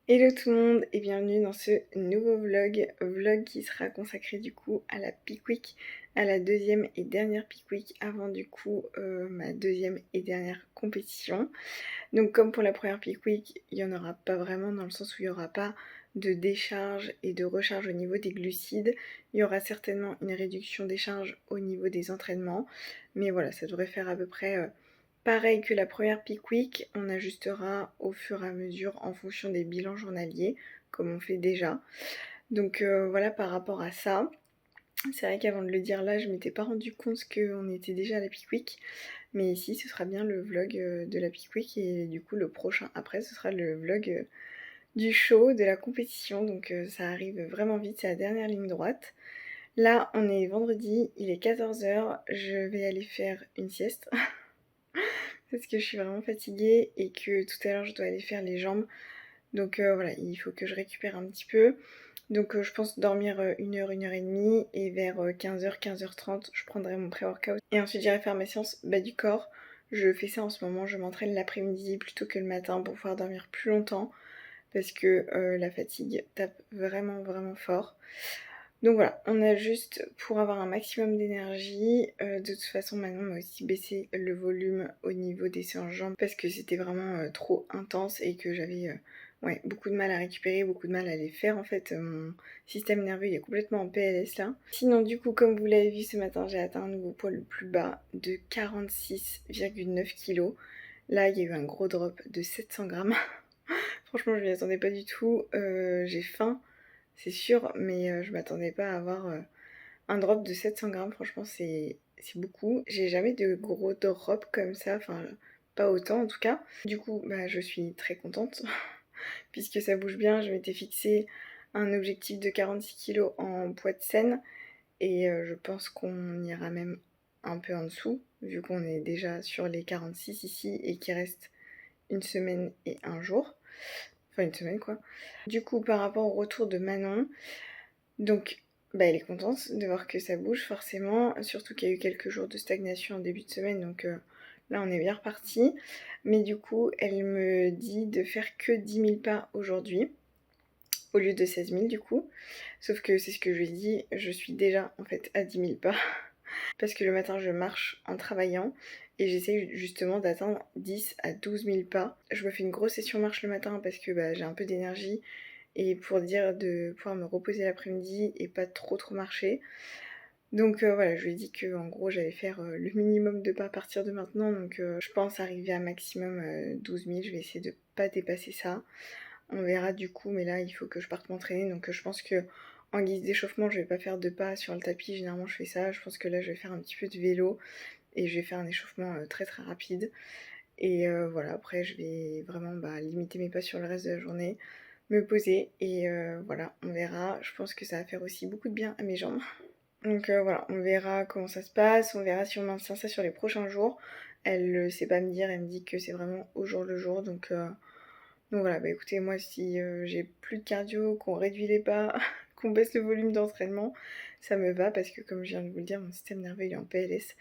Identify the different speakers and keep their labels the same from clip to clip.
Speaker 1: Hello tout le monde et bienvenue dans ce nouveau vlog qui sera consacré du coup à la Peak Week, à la deuxième et dernière Peak Week avant du coup ma deuxième et dernière compétition. Donc comme pour la première Peak Week, il n'y en aura pas vraiment dans le sens où il n'y aura pas de décharge et de recharge au niveau des glucides. Il y aura certainement une réduction des charges au niveau des entraînements, mais voilà, ça devrait faire à peu près pareil que la première Peak Week, on ajustera au fur et à mesure en fonction des bilans journaliers, comme on fait déjà. Donc voilà par rapport à ça. C'est vrai qu'avant de le dire là, je m'étais pas rendu compte qu'on était déjà à la Peak Week. Mais ici, ce sera bien le vlog de la Peak Week et du coup le prochain après, ce sera le vlog du show, de la compétition. Donc ça arrive vraiment vite, c'est la dernière ligne droite. Là, on est vendredi, il est 14h, je vais aller faire une sieste. Parce que je suis vraiment fatiguée et que tout à l'heure je dois aller faire les jambes. Donc voilà, il faut que je récupère un petit peu. Donc je pense dormir 1 heure, 1 heure et demie et vers 15h, 15h30 je prendrai mon pré-workout. Et ensuite j'irai faire ma séance bas du corps. Je fais ça en ce moment, je m'entraîne l'après-midi plutôt que le matin pour pouvoir dormir plus longtemps. Parce que la fatigue tape vraiment vraiment fort. Donc voilà, on a juste pour avoir un maximum d'énergie. De toute façon maintenant on a aussi baissé le volume au niveau des séances jambes parce que c'était vraiment trop intense et que j'avais ouais, beaucoup de mal à récupérer, beaucoup de mal à les faire en fait. Mon système nerveux il est complètement en PLS là. Sinon du coup comme vous l'avez vu ce matin j'ai atteint un nouveau poids le plus bas de 46,9 kg. Là il y a eu un gros drop de 700 grammes. Franchement je m'y attendais pas du tout, j'ai faim c'est sûr, mais je m'attendais pas à avoir un drop de 700 grammes, franchement c'est beaucoup. J'ai jamais de gros drops comme ça, enfin pas autant en tout cas. Du coup bah, je suis très contente puisque ça bouge bien. Je m'étais fixé un objectif de 46 kg en poids de scène et je pense qu'on ira même un peu en dessous vu qu'on est déjà sur les 46 ici et qu'il reste une semaine et un jour. Enfin une semaine quoi. Du coup par rapport au retour de Manon, donc bah, elle est contente de voir que ça bouge forcément, surtout qu'il y a eu quelques jours de stagnation en début de semaine, donc là on est bien reparti. Mais du coup elle me dit de faire que 10 000 pas aujourd'hui, au lieu de 16 000 du coup. Sauf que c'est ce que je lui ai dit, je suis déjà en fait à 10 000 pas. Parce que le matin je marche en travaillant et j'essaie justement d'atteindre 10 à 12 000 pas. Je me fais une grosse session marche le matin parce que bah, j'ai un peu d'énergie et pour dire de pouvoir me reposer l'après-midi et pas trop marcher. Donc voilà, je lui ai dit que en gros j'allais faire le minimum de pas à partir de maintenant, donc je pense arriver à maximum 12 000, je vais essayer de pas dépasser ça. On verra du coup, mais là il faut que je parte m'entraîner, donc je pense que en guise d'échauffement je vais pas faire de pas sur le tapis, généralement je fais ça. Je pense que là je vais faire un petit peu de vélo et je vais faire un échauffement très rapide. Et voilà, après je vais vraiment limiter mes pas sur le reste de la journée, me poser et voilà, on verra. Je pense que ça va faire aussi beaucoup de bien à mes jambes. Donc voilà, on verra comment ça se passe, on verra si on maintient ça sur les prochains jours. Elle ne sait pas me dire, elle me dit que c'est vraiment au jour le jour. Donc voilà, bah écoutez, moi si j'ai plus de cardio, qu'on réduit les pas, qu'on baisse le volume d'entraînement, ça me va parce que comme je viens de vous le dire, mon système nerveux il est en PLS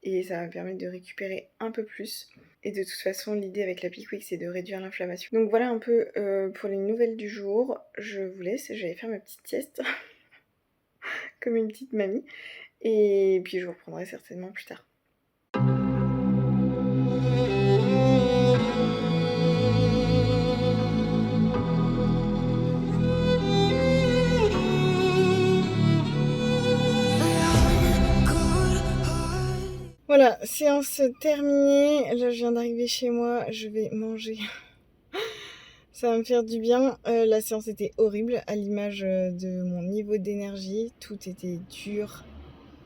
Speaker 1: et ça va me permettre de récupérer un peu plus. Et de toute façon, l'idée avec la Peak Week, c'est de réduire l'inflammation. Donc voilà un peu pour les nouvelles du jour. Je vous laisse, j'allais faire ma petite sieste, comme une petite mamie. Et puis je vous reprendrai certainement plus tard. Voilà, séance terminée. Là, je viens d'arriver chez moi. Je vais manger. Ça va me faire du bien. La séance était horrible à l'image de mon niveau d'énergie. Tout était dur.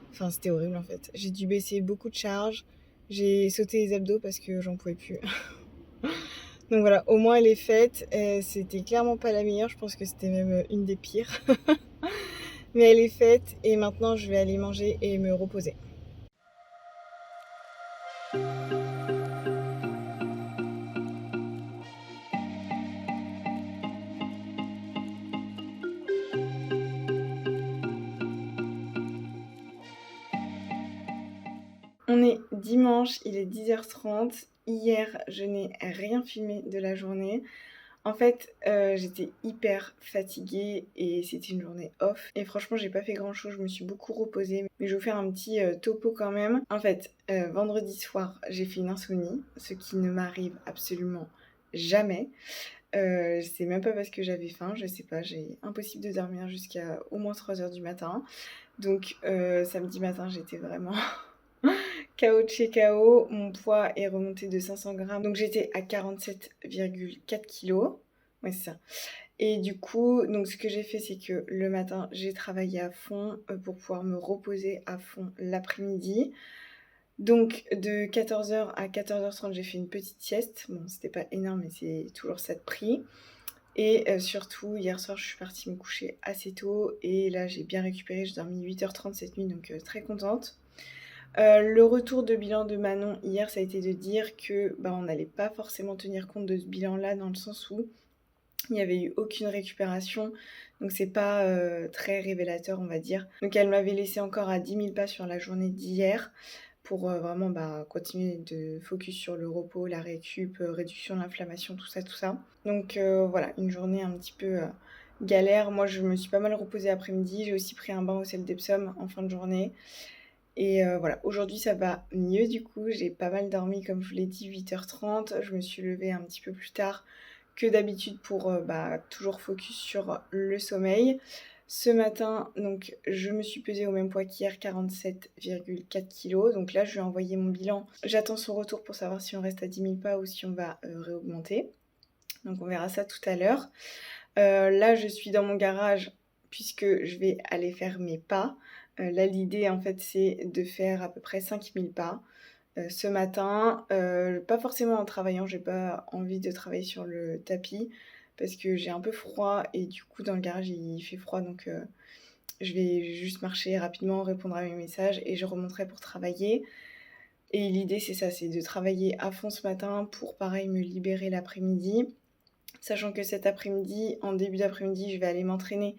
Speaker 1: Enfin, c'était horrible en fait. J'ai dû baisser beaucoup de charges. J'ai sauté les abdos parce que j'en pouvais plus. Donc voilà, au moins elle est faite. C'était clairement pas la meilleure. Je pense que c'était même une des pires. Mais elle est faite et maintenant je vais aller manger et me reposer. On est dimanche, il est 10h30. Hier, je n'ai rien filmé de la journée. En fait, j'étais hyper fatiguée et c'était une journée off et franchement j'ai pas fait grand chose, je me suis beaucoup reposée. Mais je vais vous faire un petit, topo quand même. En fait, vendredi soir, j'ai fait une insomnie, ce qui ne m'arrive absolument jamais. C'est même pas parce que j'avais faim, je sais pas, j'ai impossible de dormir jusqu'à au moins 3 heures du matin. Donc samedi matin, j'étais vraiment KO de chez KO. Mon poids est remonté de 500 grammes, donc j'étais à 47,4 kilos. Ouais, c'est ça. Et du coup, donc ce que j'ai fait, c'est que le matin, j'ai travaillé à fond pour pouvoir me reposer à fond l'après-midi. Donc de 14h à 14h30, j'ai fait une petite sieste. Bon, c'était pas énorme, mais c'est toujours ça de prix. Et surtout, hier soir, je suis partie me coucher assez tôt et là, j'ai bien récupéré. J'ai dormi 8h30 cette nuit, donc très contente. Le retour de bilan de Manon hier, ça a été de dire que on n'allait pas forcément tenir compte de ce bilan-là, dans le sens où il n'y avait eu aucune récupération, donc c'est pas très révélateur, on va dire. Donc elle m'avait laissé encore à 10 000 pas sur la journée d'hier pour vraiment continuer de focus sur le repos, la récup, réduction de l'inflammation, tout ça, tout ça. Donc voilà, une journée un petit peu galère. Moi, je me suis pas mal reposée après-midi. J'ai aussi pris un bain au sel d'Epsom en fin de journée. Et voilà, aujourd'hui ça va mieux du coup, j'ai pas mal dormi comme je vous l'ai dit, 8h30. Je me suis levée un petit peu plus tard que d'habitude pour toujours focus sur le sommeil. Ce matin, donc je me suis pesée au même poids qu'hier, 47,4 kilos. Donc là, je lui ai envoyé mon bilan. J'attends son retour pour savoir si on reste à 10 000 pas ou si on va réaugmenter. Donc on verra ça tout à l'heure. Là, je suis dans mon garage puisque je vais aller faire mes pas. Là, l'idée, en fait, c'est de faire à peu près 5000 pas ce matin. Pas forcément en travaillant, j'ai pas envie de travailler sur le tapis parce que j'ai un peu froid et du coup, dans le garage, il fait froid. Donc, je vais juste marcher rapidement, répondre à mes messages et je remonterai pour travailler. Et l'idée, c'est ça, c'est de travailler à fond ce matin pour, pareil, me libérer l'après-midi. Sachant que cet après-midi, en début d'après-midi, je vais aller m'entraîner.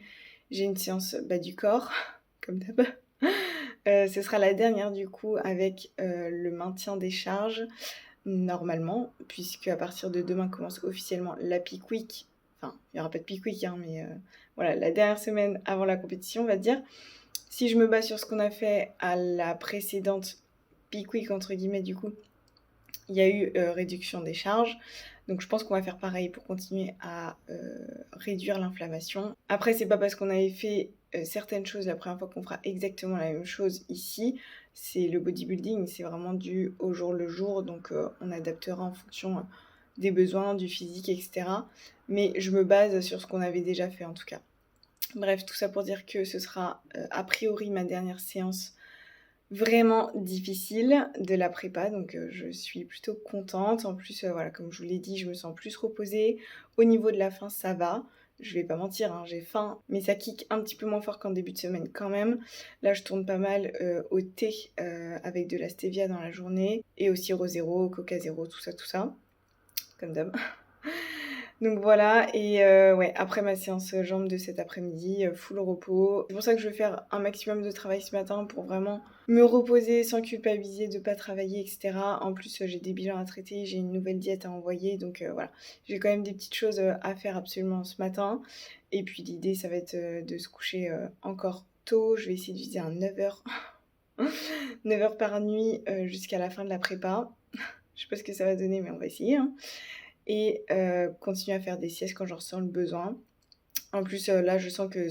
Speaker 1: J'ai une séance bas du corps, comme d'hab. Ce sera la dernière du coup avec le maintien des charges, normalement, puisque à partir de demain commence officiellement la Peak Week. Enfin, il n'y aura pas de Peak Week, hein, mais voilà, la dernière semaine avant la compétition, on va dire. Si je me base sur ce qu'on a fait à la précédente Peak Week, entre guillemets, du coup, il y a eu réduction des charges. Donc je pense qu'on va faire pareil pour continuer à réduire l'inflammation. Après, c'est pas parce qu'on avait fait certaines choses la première fois qu'on fera exactement la même chose ici. C'est le bodybuilding, c'est vraiment dû au jour le jour. Donc on adaptera en fonction des besoins, du physique, etc. Mais je me base sur ce qu'on avait déjà fait en tout cas. Bref, tout ça pour dire que ce sera a priori ma dernière séance vraiment difficile de la prépa, donc je suis plutôt contente. En plus, voilà, comme je vous l'ai dit, je me sens plus reposée. Au niveau de la faim, ça va. Je vais pas mentir, hein, j'ai faim, mais ça kick un petit peu moins fort qu'en début de semaine quand même. Là, je tourne pas mal au thé avec de la stevia dans la journée, et au sirop zéro, coca zéro, tout ça, comme d'hab. Donc voilà, et ouais, après ma séance jambes de cet après-midi, full repos. C'est pour ça que je vais faire un maximum de travail ce matin pour vraiment me reposer sans culpabiliser de pas travailler, etc. En plus, j'ai des bilans à traiter, j'ai une nouvelle diète à envoyer, donc voilà. J'ai quand même des petites choses à faire absolument ce matin. Et puis l'idée, ça va être de se coucher encore tôt. Je vais essayer de viser un 9h. 9h par nuit jusqu'à la fin de la prépa. Je sais pas ce que ça va donner, mais on va essayer, hein. Et continuer à faire des siestes quand j'en ressens le besoin. En plus, là, je sens que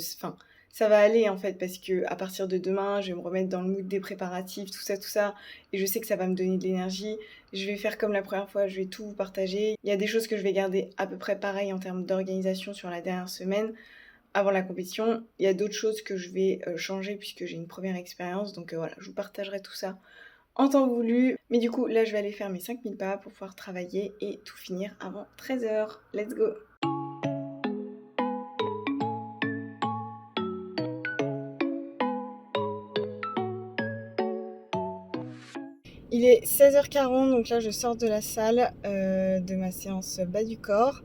Speaker 1: ça va aller, en fait, parce qu'à partir de demain, je vais me remettre dans le mood des préparatifs, tout ça, et je sais que ça va me donner de l'énergie. Je vais faire comme la première fois, je vais tout vous partager. Il y a des choses que je vais garder à peu près pareil en termes d'organisation sur la dernière semaine, avant la compétition. Il y a d'autres choses que je vais changer puisque j'ai une première expérience, donc voilà, je vous partagerai tout ça en temps voulu. Mais du coup, là, je vais aller faire mes 5000 pas pour pouvoir travailler et tout finir avant 13h. Let's go! Il est 16h40, donc là, je sors de la salle de ma séance bas du corps.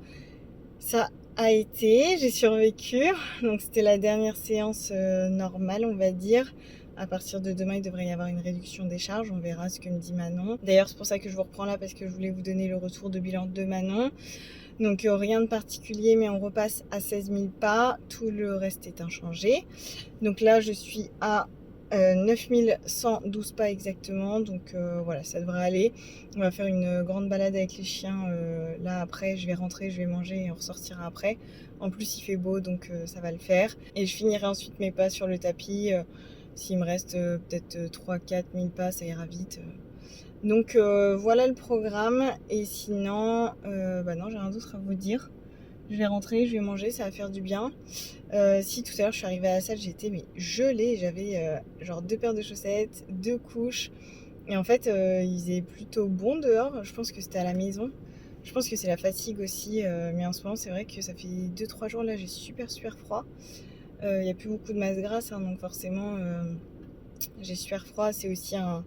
Speaker 1: Ça a été, j'ai survécu. Donc, c'était la dernière séance normale, on va dire. À partir de demain, il devrait y avoir une réduction des charges. On verra ce que me dit Manon. D'ailleurs, c'est pour ça que je vous reprends là, parce que je voulais vous donner le retour de bilan de Manon. Donc rien de particulier, mais on repasse à 16 000 pas. Tout le reste est inchangé. Donc là, je suis à 9112 pas exactement. Donc voilà, ça devrait aller. On va faire une grande balade avec les chiens. Là, après, je vais rentrer, je vais manger et on ressortira après. En plus, il fait beau, donc ça va le faire. Et je finirai ensuite mes pas sur le tapis. S'il me reste peut-être 3-4 000 pas, ça ira vite. Donc voilà le programme. Et sinon, non, j'ai rien d'autre à vous dire. Je vais rentrer, je vais manger, ça va faire du bien. Si tout à l'heure je suis arrivée à la salle, j'étais mais gelée. J'avais genre 2 paires de chaussettes, 2 couches. Et en fait, il faisait plutôt bon dehors. Je pense que c'était à la maison. Je pense que c'est la fatigue aussi. Mais en ce moment, c'est vrai que ça fait 2-3 jours là, j'ai super froid. Il n'y a plus beaucoup de masse grasse, hein, donc forcément, j'ai super froid. C'est aussi un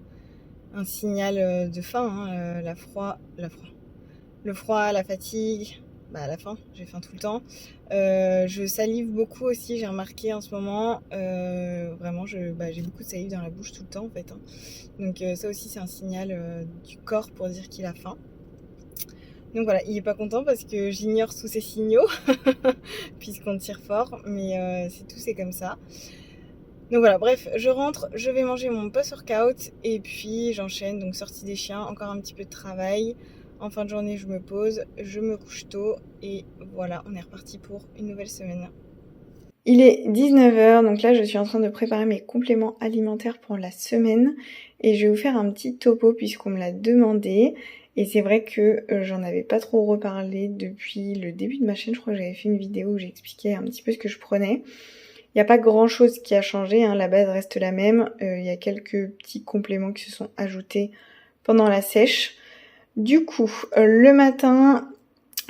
Speaker 1: signal de faim, hein, le froid, la fatigue, à la fin, j'ai faim tout le temps. Je salive beaucoup aussi, j'ai remarqué en ce moment. Vraiment, j'ai beaucoup de salive dans la bouche tout le temps en fait, hein. Donc ça aussi, c'est un signal du corps pour dire qu'il a faim. Donc voilà, il est pas content parce que j'ignore tous ces signaux, puisqu'on tire fort, mais c'est tout, c'est comme ça. Donc voilà, bref, je rentre, je vais manger mon post-workout et puis j'enchaîne, donc sortie des chiens, encore un petit peu de travail. En fin de journée, je me pose, je me couche tôt et voilà, on est reparti pour une nouvelle semaine. Il est 19h, donc là je suis en train de préparer mes compléments alimentaires pour la semaine et je vais vous faire un petit topo puisqu'on me l'a demandé. Et c'est vrai que j'en avais pas trop reparlé depuis le début de ma chaîne. Je crois que j'avais fait une vidéo où j'expliquais un petit peu ce que je prenais. Il n'y a pas grand chose qui a changé, hein, la base reste la même. Il y a quelques petits compléments qui se sont ajoutés pendant la sèche. Du coup, le matin,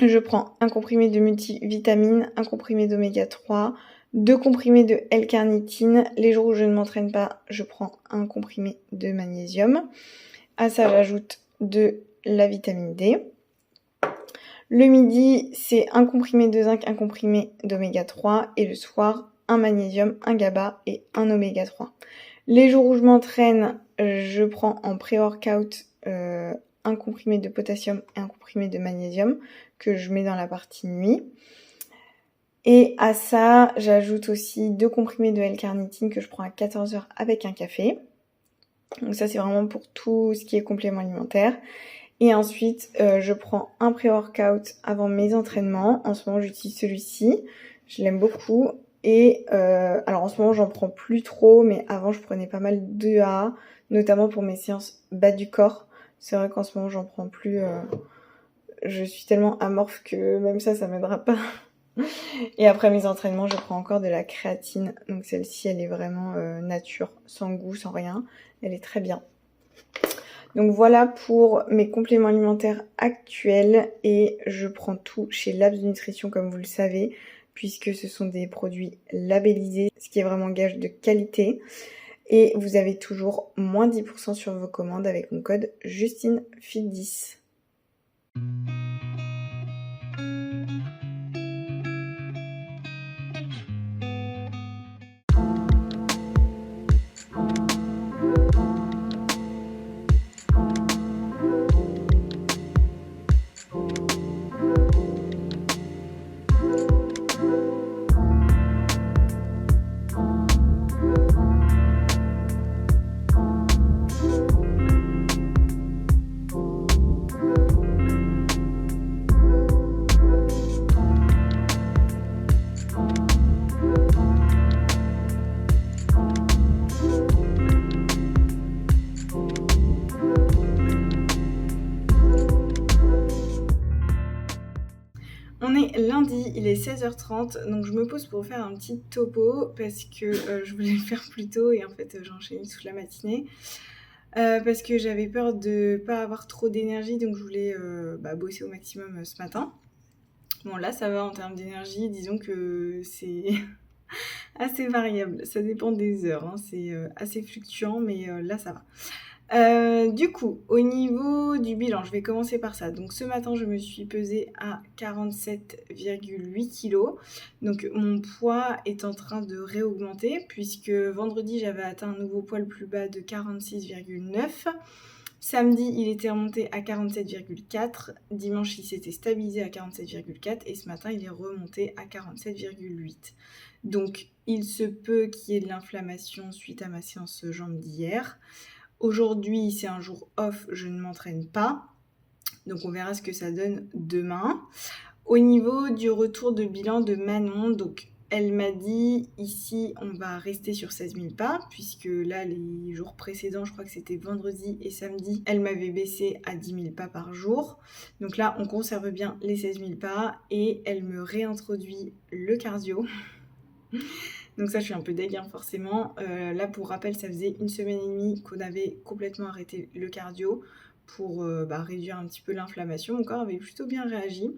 Speaker 1: je prends un comprimé de multivitamines, un comprimé d'oméga 3, 2 comprimés de L-carnitine. Les jours où je ne m'entraîne pas, je prends un comprimé de magnésium. À ça, j'ajoute de la vitamine D. Le midi, c'est un comprimé de zinc, un comprimé d'oméga 3. Et le soir, un magnésium, un GABA et un oméga 3. Les jours où je m'entraîne, je prends en pré-workout un comprimé de potassium et un comprimé de magnésium que je mets dans la partie nuit. Et à ça, j'ajoute aussi 2 comprimés de L-carnitine que je prends à 14h avec un café. Donc ça, c'est vraiment pour tout ce qui est complément alimentaire. Et ensuite, je prends un pré-workout avant mes entraînements. En ce moment, j'utilise celui-ci. Je l'aime beaucoup. Et alors en ce moment, j'en prends plus trop, mais avant, je prenais pas mal d'EA, notamment pour mes séances bas du corps. C'est vrai qu'en ce moment, j'en prends plus. Je suis tellement amorphe que même ça m'aidera pas. Et après mes entraînements, je prends encore de la créatine. Donc celle-ci, elle est vraiment nature, sans goût, sans rien. Elle est très bien. Donc voilà pour mes compléments alimentaires actuels et je prends tout chez Labs Nutrition comme vous le savez puisque ce sont des produits labellisés, ce qui est vraiment gage de qualité. Et vous avez toujours moins 10% sur vos commandes avec mon code JustineFit10. On est lundi, il est 16h30, donc je me pose pour faire un petit topo parce que je voulais le faire plus tôt et en fait j'ai enchaîné toute la matinée. Parce que j'avais peur de pas avoir trop d'énergie, donc je voulais bosser au maximum ce matin. Bon là ça va en termes d'énergie, disons que c'est assez variable, ça dépend des heures, hein. C'est assez fluctuant mais là ça va. Du coup, au niveau du bilan, je vais commencer par ça. Donc ce matin, je me suis pesée à 47,8 kg. Donc mon poids est en train de réaugmenter puisque vendredi, j'avais atteint un nouveau poids le plus bas de 46,9.
Speaker 2: Samedi, il était remonté à 47,4. Dimanche, il s'était stabilisé à 47,4. Et ce matin, il est remonté à 47,8. Donc, il se peut qu'il y ait de l'inflammation suite à ma séance jambes d'hier. Aujourd'hui, c'est un jour off, je ne m'entraîne pas. Donc, on verra ce que ça donne demain. Au niveau du retour de bilan de Manon, donc elle m'a dit ici on va rester sur 16 000 pas, puisque là les jours précédents, je crois que c'était vendredi et samedi, elle m'avait baissé à 10 000 pas par jour. Donc là on conserve bien les 16 000 pas et elle me réintroduit le cardio. Donc ça je suis un peu deg forcément. Là pour rappel ça faisait 1 semaine et demie qu'on avait complètement arrêté le cardio pour réduire un petit peu l'inflammation. Mon corps avait plutôt bien réagi.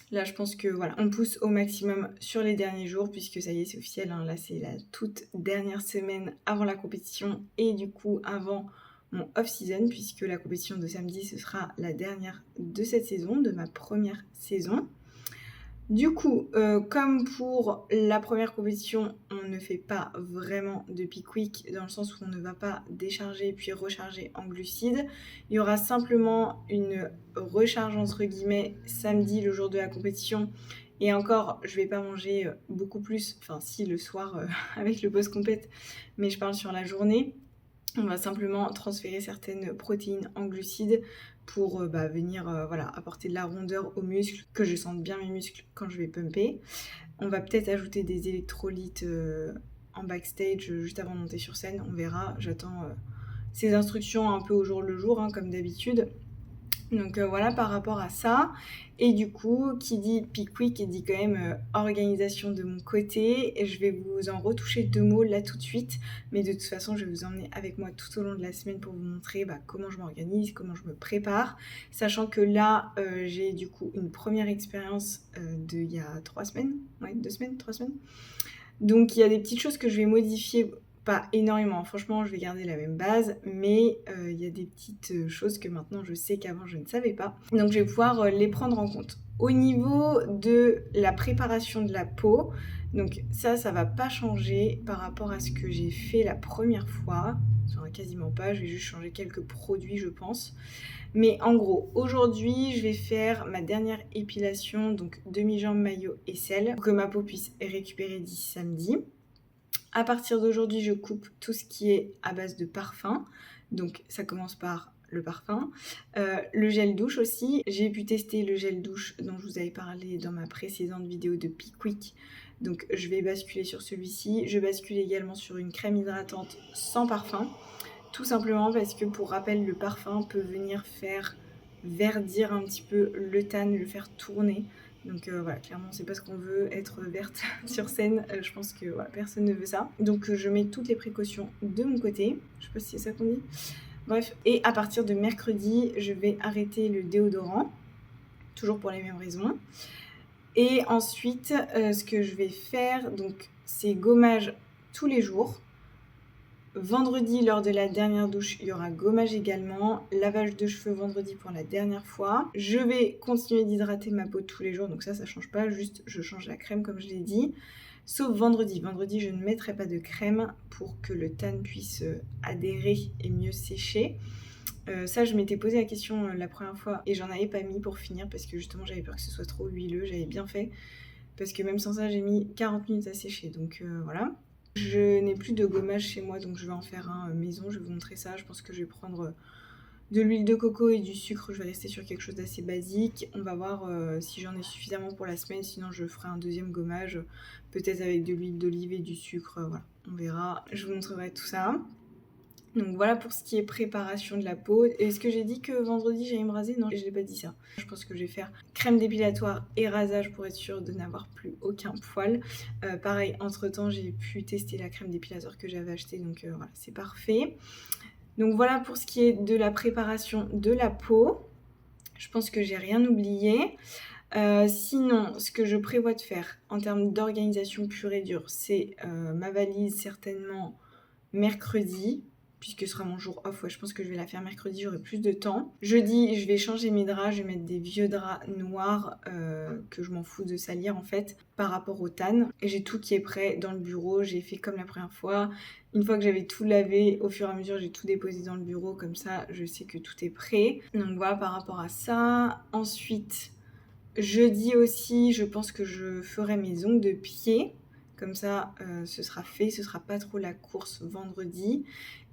Speaker 2: Là, je pense que voilà, on pousse au maximum sur les derniers jours puisque ça y est, c'est officiel. Hein, là, c'est la toute dernière semaine avant la compétition et du coup avant mon off-season puisque la compétition de samedi, ce sera la dernière de cette saison, de ma première saison. Du coup, comme pour la première compétition, on ne fait pas vraiment de peak week dans le sens où on ne va pas décharger puis recharger en glucides. Il y aura simplement une recharge entre guillemets samedi, le jour de la compétition. Et encore, je vais pas manger beaucoup plus, enfin si le soir avec le post-compète, mais je parle sur la journée. On va simplement transférer certaines protéines en glucides pour venir apporter de la rondeur aux muscles, que je sente bien mes muscles quand je vais pumper. On va peut-être ajouter des électrolytes en backstage juste avant de monter sur scène, on verra. J'attends ces instructions un peu au jour le jour, hein, comme d'habitude. Donc voilà par rapport à ça. Et du coup, qui dit peak week dit quand même organisation de mon côté. Et je vais vous en retoucher 2 mots là tout de suite. Mais de toute façon, je vais vous emmener avec moi tout au long de la semaine pour vous montrer comment je m'organise, comment je me prépare. Sachant que là, j'ai du coup une première expérience d'il y a 3 semaines. Ouais, 2 semaines, 3 semaines. Donc il y a des petites choses que je vais modifier. Pas énormément, franchement je vais garder la même base, mais il y a des petites choses que maintenant je sais qu'avant je ne savais pas. Donc je vais pouvoir les prendre en compte. Au niveau de la préparation de la peau, donc ça va pas changer par rapport à ce que j'ai fait la première fois. Ça va quasiment pas, je vais juste changer quelques produits je pense. Mais en gros, aujourd'hui, je vais faire ma dernière épilation, donc demi-jambe, maillot et sel, pour que ma peau puisse récupérer d'ici samedi. À partir d'aujourd'hui, je coupe tout ce qui est à base de parfum. Donc ça commence par le parfum. Le gel douche aussi. J'ai pu tester le gel douche dont je vous avais parlé dans ma précédente vidéo de Peak Week. Donc je vais basculer sur celui-ci. Je bascule également sur une crème hydratante sans parfum. Tout simplement parce que pour rappel, le parfum peut venir faire verdir un petit peu le tan, le faire tourner. Donc voilà, clairement c'est pas ce qu'on veut, être verte sur scène, je pense que voilà, personne ne veut ça. Donc je mets toutes les précautions de mon côté, je sais pas si c'est ça qu'on dit. Bref, et à partir de mercredi, je vais arrêter le déodorant, toujours pour les mêmes raisons. Et ensuite, ce que je vais faire, donc c'est gommage tous les jours. Vendredi, lors de la dernière douche, il y aura gommage également. Lavage de cheveux vendredi pour la dernière fois. Je vais continuer d'hydrater ma peau tous les jours, donc ça change pas. Juste, je change la crème comme je l'ai dit. Sauf vendredi. Vendredi, je ne mettrai pas de crème pour que le tan puisse adhérer et mieux sécher. Ça, je m'étais posé la question la première fois et j'en avais pas mis pour finir parce que justement, j'avais peur que ce soit trop huileux. J'avais bien fait parce que même sans ça, j'ai mis 40 minutes à sécher. Donc voilà. Je n'ai plus de gommage chez moi, donc je vais en faire un maison. Je vais vous montrer ça. Je pense que je vais prendre de l'huile de coco et du sucre. Je vais rester sur quelque chose d'assez basique. On va voir si j'en ai suffisamment pour la semaine. Sinon, je ferai un deuxième gommage, peut-être avec de l'huile d'olive et du sucre. Voilà, on verra. Je vous montrerai tout ça. Donc voilà pour ce qui est préparation de la peau. Est-ce que j'ai dit que vendredi j'allais me raser? Non, je n'ai pas dit ça. Je pense que je vais faire crème dépilatoire et rasage pour être sûre de n'avoir plus aucun poil. Pareil, entre temps j'ai pu tester la crème dépilatoire que j'avais achetée, donc voilà, c'est parfait. Donc voilà pour ce qui est de la préparation de la peau. Je pense que j'ai rien oublié. Sinon, ce que je prévois de faire en termes d'organisation pure et dure, c'est ma valise certainement mercredi. puisque ce sera mon jour off. Ouais, je pense que je vais la faire mercredi, j'aurai plus de temps. Jeudi, je vais changer mes draps, je vais mettre des vieux draps noirs que je m'en fous de salir en fait par rapport au tan. Et j'ai tout qui est prêt dans le bureau, j'ai fait comme la première fois. Une fois que j'avais tout lavé, au fur et à mesure, j'ai tout déposé dans le bureau, comme ça, je sais que tout est prêt. Donc voilà par rapport à ça. Ensuite, jeudi aussi, je pense que je ferai mes ongles de pied. Comme ça, ce sera fait, ce sera pas trop la course vendredi.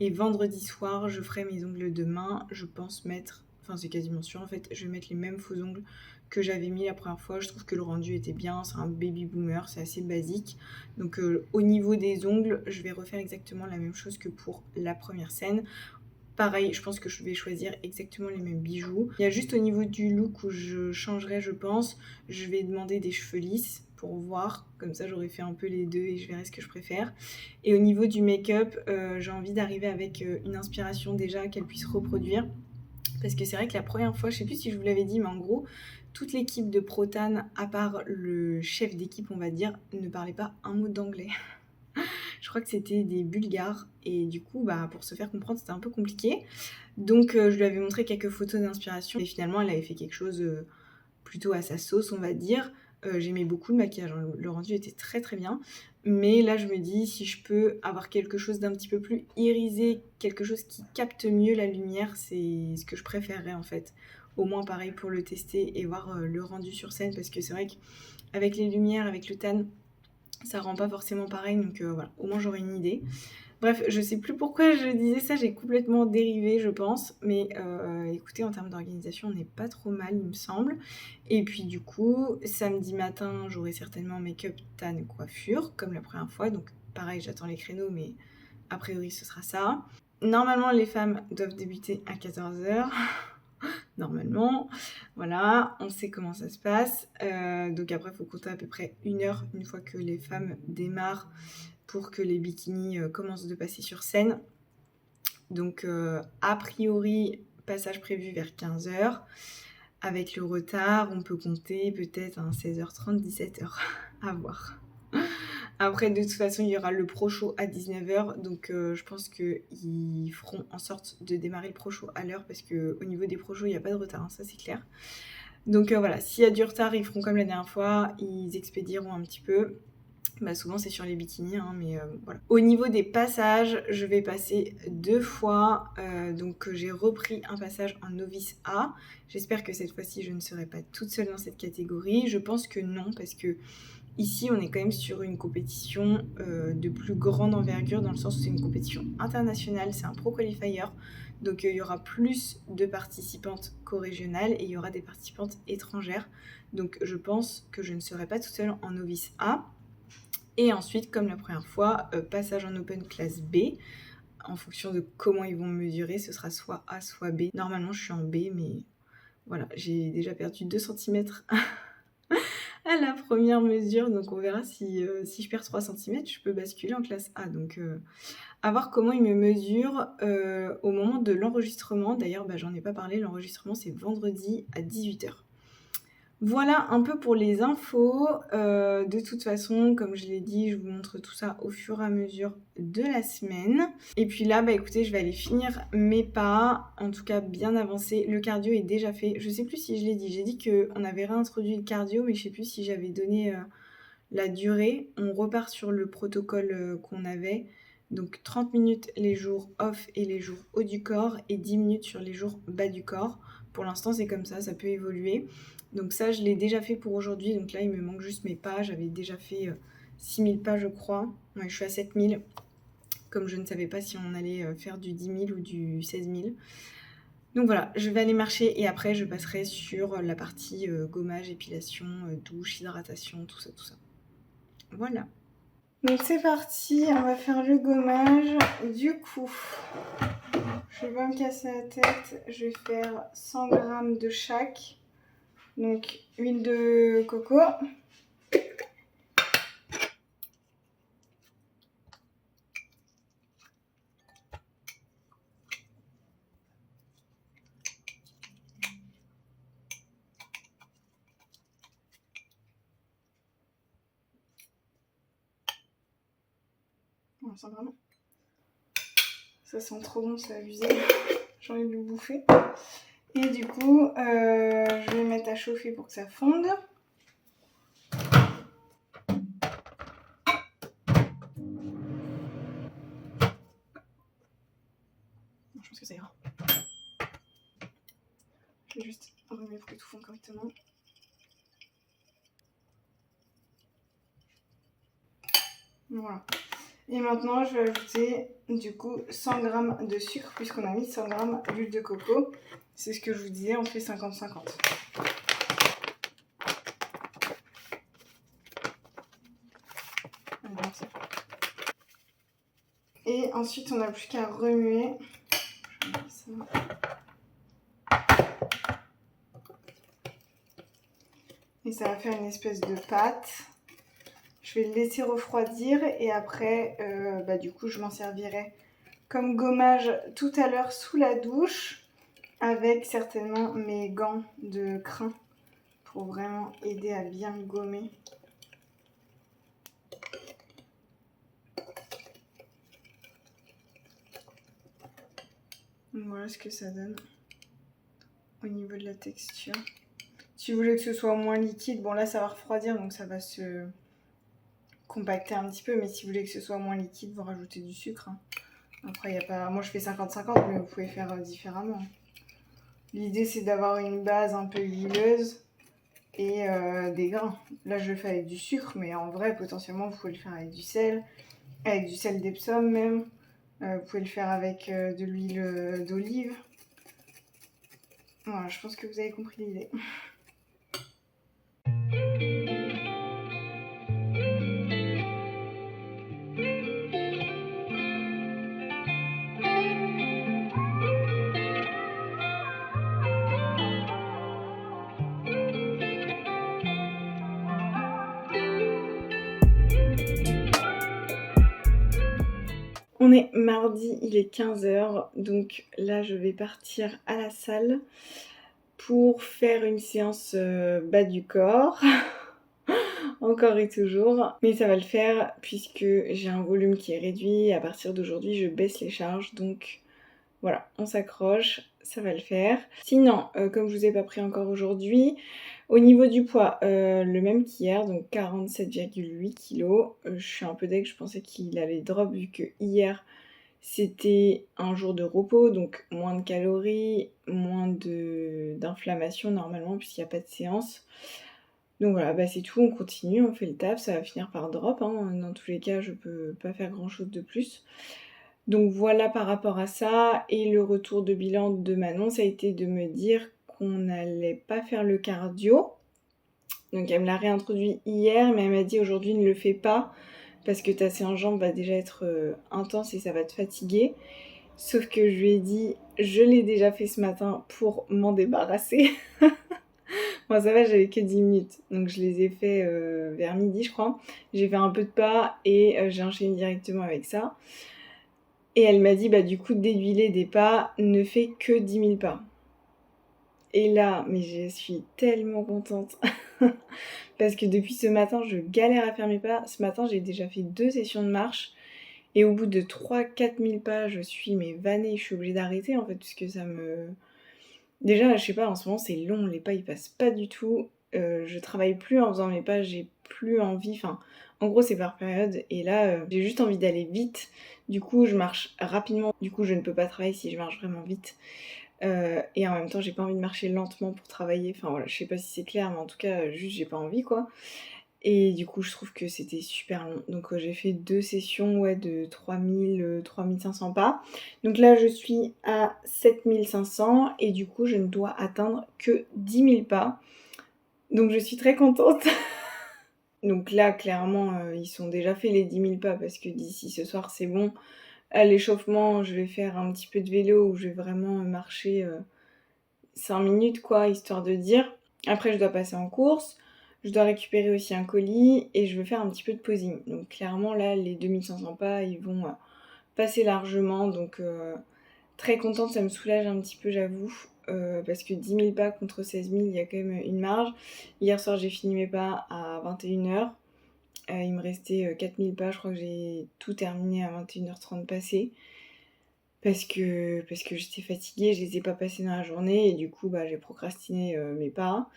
Speaker 2: Et vendredi soir, je ferai mes ongles de main. Je pense mettre, enfin c'est quasiment sûr en fait, je vais mettre les mêmes faux ongles que j'avais mis la première fois. Je trouve que le rendu était bien, c'est un baby boomer, c'est assez basique. Donc au niveau des ongles, je vais refaire exactement la même chose que pour la première scène. Pareil, je pense que je vais choisir exactement les mêmes bijoux. Il y a juste au niveau du look où je changerai, je pense. Je vais demander des cheveux lisses pour voir. Comme ça, j'aurai fait un peu les deux et je verrai ce que je préfère. Et au niveau du make-up, j'ai envie d'arriver avec une inspiration déjà qu'elle puisse reproduire. Parce que c'est vrai que la première fois, je sais plus si je vous l'avais dit, mais en gros, toute l'équipe de Protan, à part le chef d'équipe, on va dire, ne parlait pas un mot d'anglais. Je crois que c'était des Bulgares et du coup pour se faire comprendre c'était un peu compliqué. Donc je lui avais montré quelques photos d'inspiration et finalement elle avait fait quelque chose plutôt à sa sauce on va dire. J'aimais beaucoup le maquillage, hein. Le rendu était très très bien. Mais là je me dis si je peux avoir quelque chose d'un petit peu plus irisé, quelque chose qui capte mieux la lumière, c'est ce que je préférerais en fait. Au moins pareil pour le tester et voir le rendu sur scène parce que c'est vrai qu'avec les lumières, avec le tan, ça rend pas forcément pareil, donc voilà, au moins j'aurai une idée. Bref, je sais plus pourquoi je disais ça, j'ai complètement dérivé je pense, mais écoutez, en termes d'organisation, on n'est pas trop mal il me semble. Et puis du coup, samedi matin, j'aurai certainement make-up, tan, coiffure, comme la première fois, donc pareil, j'attends les créneaux, mais a priori ce sera ça. Normalement, les femmes doivent débuter à 14h. Normalement, voilà, on sait comment ça se passe. Donc après, il faut compter à peu près 1 heure une fois que les femmes démarrent pour que les bikinis commencent de passer sur scène. Donc a priori, passage prévu vers 15h. Avec le retard, on peut compter peut-être à 16h30, 17h. À voir. Après, de toute façon, il y aura le pro-show à 19h. Donc, je pense qu'ils feront en sorte de démarrer le pro-show à l'heure. Parce qu'au niveau des pro-shows, il n'y a pas de retard, hein, ça c'est clair. Donc, voilà, s'il y a du retard, ils feront comme la dernière fois. Ils expédieront un petit peu. Souvent, c'est sur les bikinis, hein, mais voilà. Au niveau des passages, je vais passer 2 fois. Donc, j'ai repris un passage en novice A. J'espère que cette fois-ci, je ne serai pas toute seule dans cette catégorie. Je pense que non, parce que ici, on est quand même sur une compétition de plus grande envergure, dans le sens où c'est une compétition internationale, c'est un pro qualifier. Donc il y aura plus de participantes co-régionales et il y aura des participantes étrangères. Donc je pense que je ne serai pas toute seule en novice A. Et ensuite, comme la première fois, passage en open class B. En fonction de comment ils vont me mesurer, ce sera soit A, soit B. Normalement, je suis en B, mais voilà, j'ai déjà perdu 2 cm à la première mesure, donc on verra si je perds 3 cm, je peux basculer en classe A. Donc à voir comment ils me mesurent au moment de l'enregistrement. D'ailleurs, j'en ai pas parlé, l'enregistrement c'est vendredi à 18h. Voilà un peu pour les infos. De toute façon, comme je l'ai dit, je vous montre tout ça au fur et à mesure de la semaine. Et puis là, écoutez, je vais aller finir mes pas, en tout cas bien avancé. Le cardio est déjà fait. Je sais plus si je l'ai dit. J'ai dit qu'on avait réintroduit le cardio, mais je sais plus si j'avais donné la durée. On repart sur le protocole qu'on avait. Donc 30 minutes les jours off et les jours haut du corps et 10 minutes sur les jours bas du corps. Pour l'instant, c'est comme ça peut évoluer. Donc ça, je l'ai déjà fait pour aujourd'hui. Donc là, il me manque juste mes pas. J'avais déjà fait 6000 pas, je crois. Ouais, je suis à 7000. Comme je ne savais pas si on allait faire du 10 000 ou du 16 000. Donc voilà, je vais aller marcher et après, je passerai sur la partie gommage, épilation, douche, hydratation, tout ça. Voilà. Donc c'est parti, on va faire le gommage. Du coup, je vais pas me casser la tête. Je vais faire 100 g de chaque. Donc, huile de coco. On sent vraiment. Ça sent trop bon, c'est abusé. J'ai envie de le bouffer. Et du coup, je vais mettre à chauffer pour que ça fonde. Je pense que ça ira. Je vais juste remettre pour que tout fonde correctement. Voilà. Et maintenant, je vais ajouter du coup 100 g de sucre puisqu'on a mis 100 g d'huile de coco. C'est ce que je vous disais, on fait 50-50. Et ensuite, on n'a plus qu'à remuer. Je vais mettre ça. Et ça va faire une espèce de pâte. Je vais le laisser refroidir et après, du coup, je m'en servirai comme gommage tout à l'heure sous la douche avec certainement mes gants de crin pour vraiment aider à bien gommer. Donc voilà ce que ça donne au niveau de la texture. Si vous voulez que ce soit moins liquide, bon là ça va refroidir donc ça va se compacter un petit peu, mais si vous voulez que ce soit moins liquide, vous rajoutez du sucre. Après, il y a pas... Moi je fais 50-50, mais vous pouvez faire différemment. L'idée c'est d'avoir une base un peu huileuse et des grains. Là je le fais avec du sucre, mais en vrai potentiellement vous pouvez le faire avec du sel d'Epsom même. Vous pouvez le faire avec de l'huile d'olive. Voilà, je pense que vous avez compris l'idée. On est mardi, il est 15h, donc là je vais partir à la salle pour faire une séance bas du corps. Encore et toujours. Mais ça va le faire puisque j'ai un volume qui est réduit. À partir d'aujourd'hui, je baisse les charges. Donc voilà, on s'accroche, ça va le faire. Sinon, comme je vous ai pas pris encore aujourd'hui, au niveau du poids, le même qu'hier, donc 47,8 kg. Je suis un peu deg, je pensais qu'il allait drop vu que hier c'était un jour de repos, donc moins de calories, moins d'inflammation normalement puisqu'il n'y a pas de séance. Donc voilà, c'est tout, on continue, on fait le taf, ça va finir par drop, hein. Dans tous les cas je peux pas faire grand chose de plus. Donc voilà par rapport à ça, et le retour de bilan de Manon, ça a été de me dire qu'on n'allait pas faire le cardio. Donc elle me l'a réintroduit hier, mais elle m'a dit aujourd'hui ne le fais pas, parce que ta séance jambes va déjà être intense et ça va te fatiguer. Sauf que je lui ai dit, je l'ai déjà fait ce matin pour m'en débarrasser. Bon ça va, j'avais que 10 minutes, donc je les ai fait vers midi je crois. J'ai fait un peu de pas et j'ai enchaîné directement avec ça. Et elle m'a dit, du coup, déduiler des pas ne fait que 10 000 pas. Et là, mais je suis tellement contente. Parce que depuis ce matin, je galère à faire mes pas. Ce matin, j'ai déjà fait 2 sessions de marche. Et au bout de 3-4 000 pas, je suis vannée. Je suis obligée d'arrêter en fait, puisque ça me... Déjà, je sais pas, en ce moment, c'est long. Les pas, ils passent pas du tout. Je travaille plus en faisant mes pas. J'ai plus envie. Enfin, en gros, c'est par période. Et là, j'ai juste envie d'aller vite. Du coup, je marche rapidement. Du coup, je ne peux pas travailler si je marche vraiment vite. Et en même temps, j'ai pas envie de marcher lentement pour travailler. Enfin voilà, je sais pas si c'est clair, mais en tout cas, juste j'ai pas envie quoi. Et du coup, je trouve que c'était super long. Donc j'ai fait 2 sessions de 3500 pas. Donc là, je suis à 7500 et du coup, je ne dois atteindre que 10 000 pas. Donc je suis très contente. Donc là, clairement, ils sont déjà faits les 10 000 pas parce que d'ici ce soir, c'est bon. À l'échauffement, je vais faire un petit peu de vélo où je vais vraiment marcher 5 minutes quoi, histoire de dire. Après, je dois passer en course. Je dois récupérer aussi un colis et je veux faire un petit peu de posing. Donc clairement, là, les 2500 pas, ils vont passer largement. Donc très contente, ça me soulage un petit peu, j'avoue. Parce que 10 000 pas contre 16 000, il y a quand même une marge. Hier soir, j'ai fini mes pas à 21h. Il me restait 4000 pas, je crois que j'ai tout terminé à 21h30 passé.
Speaker 1: parce que j'étais fatiguée, je les ai pas passés dans la journée et du coup, j'ai procrastiné mes pas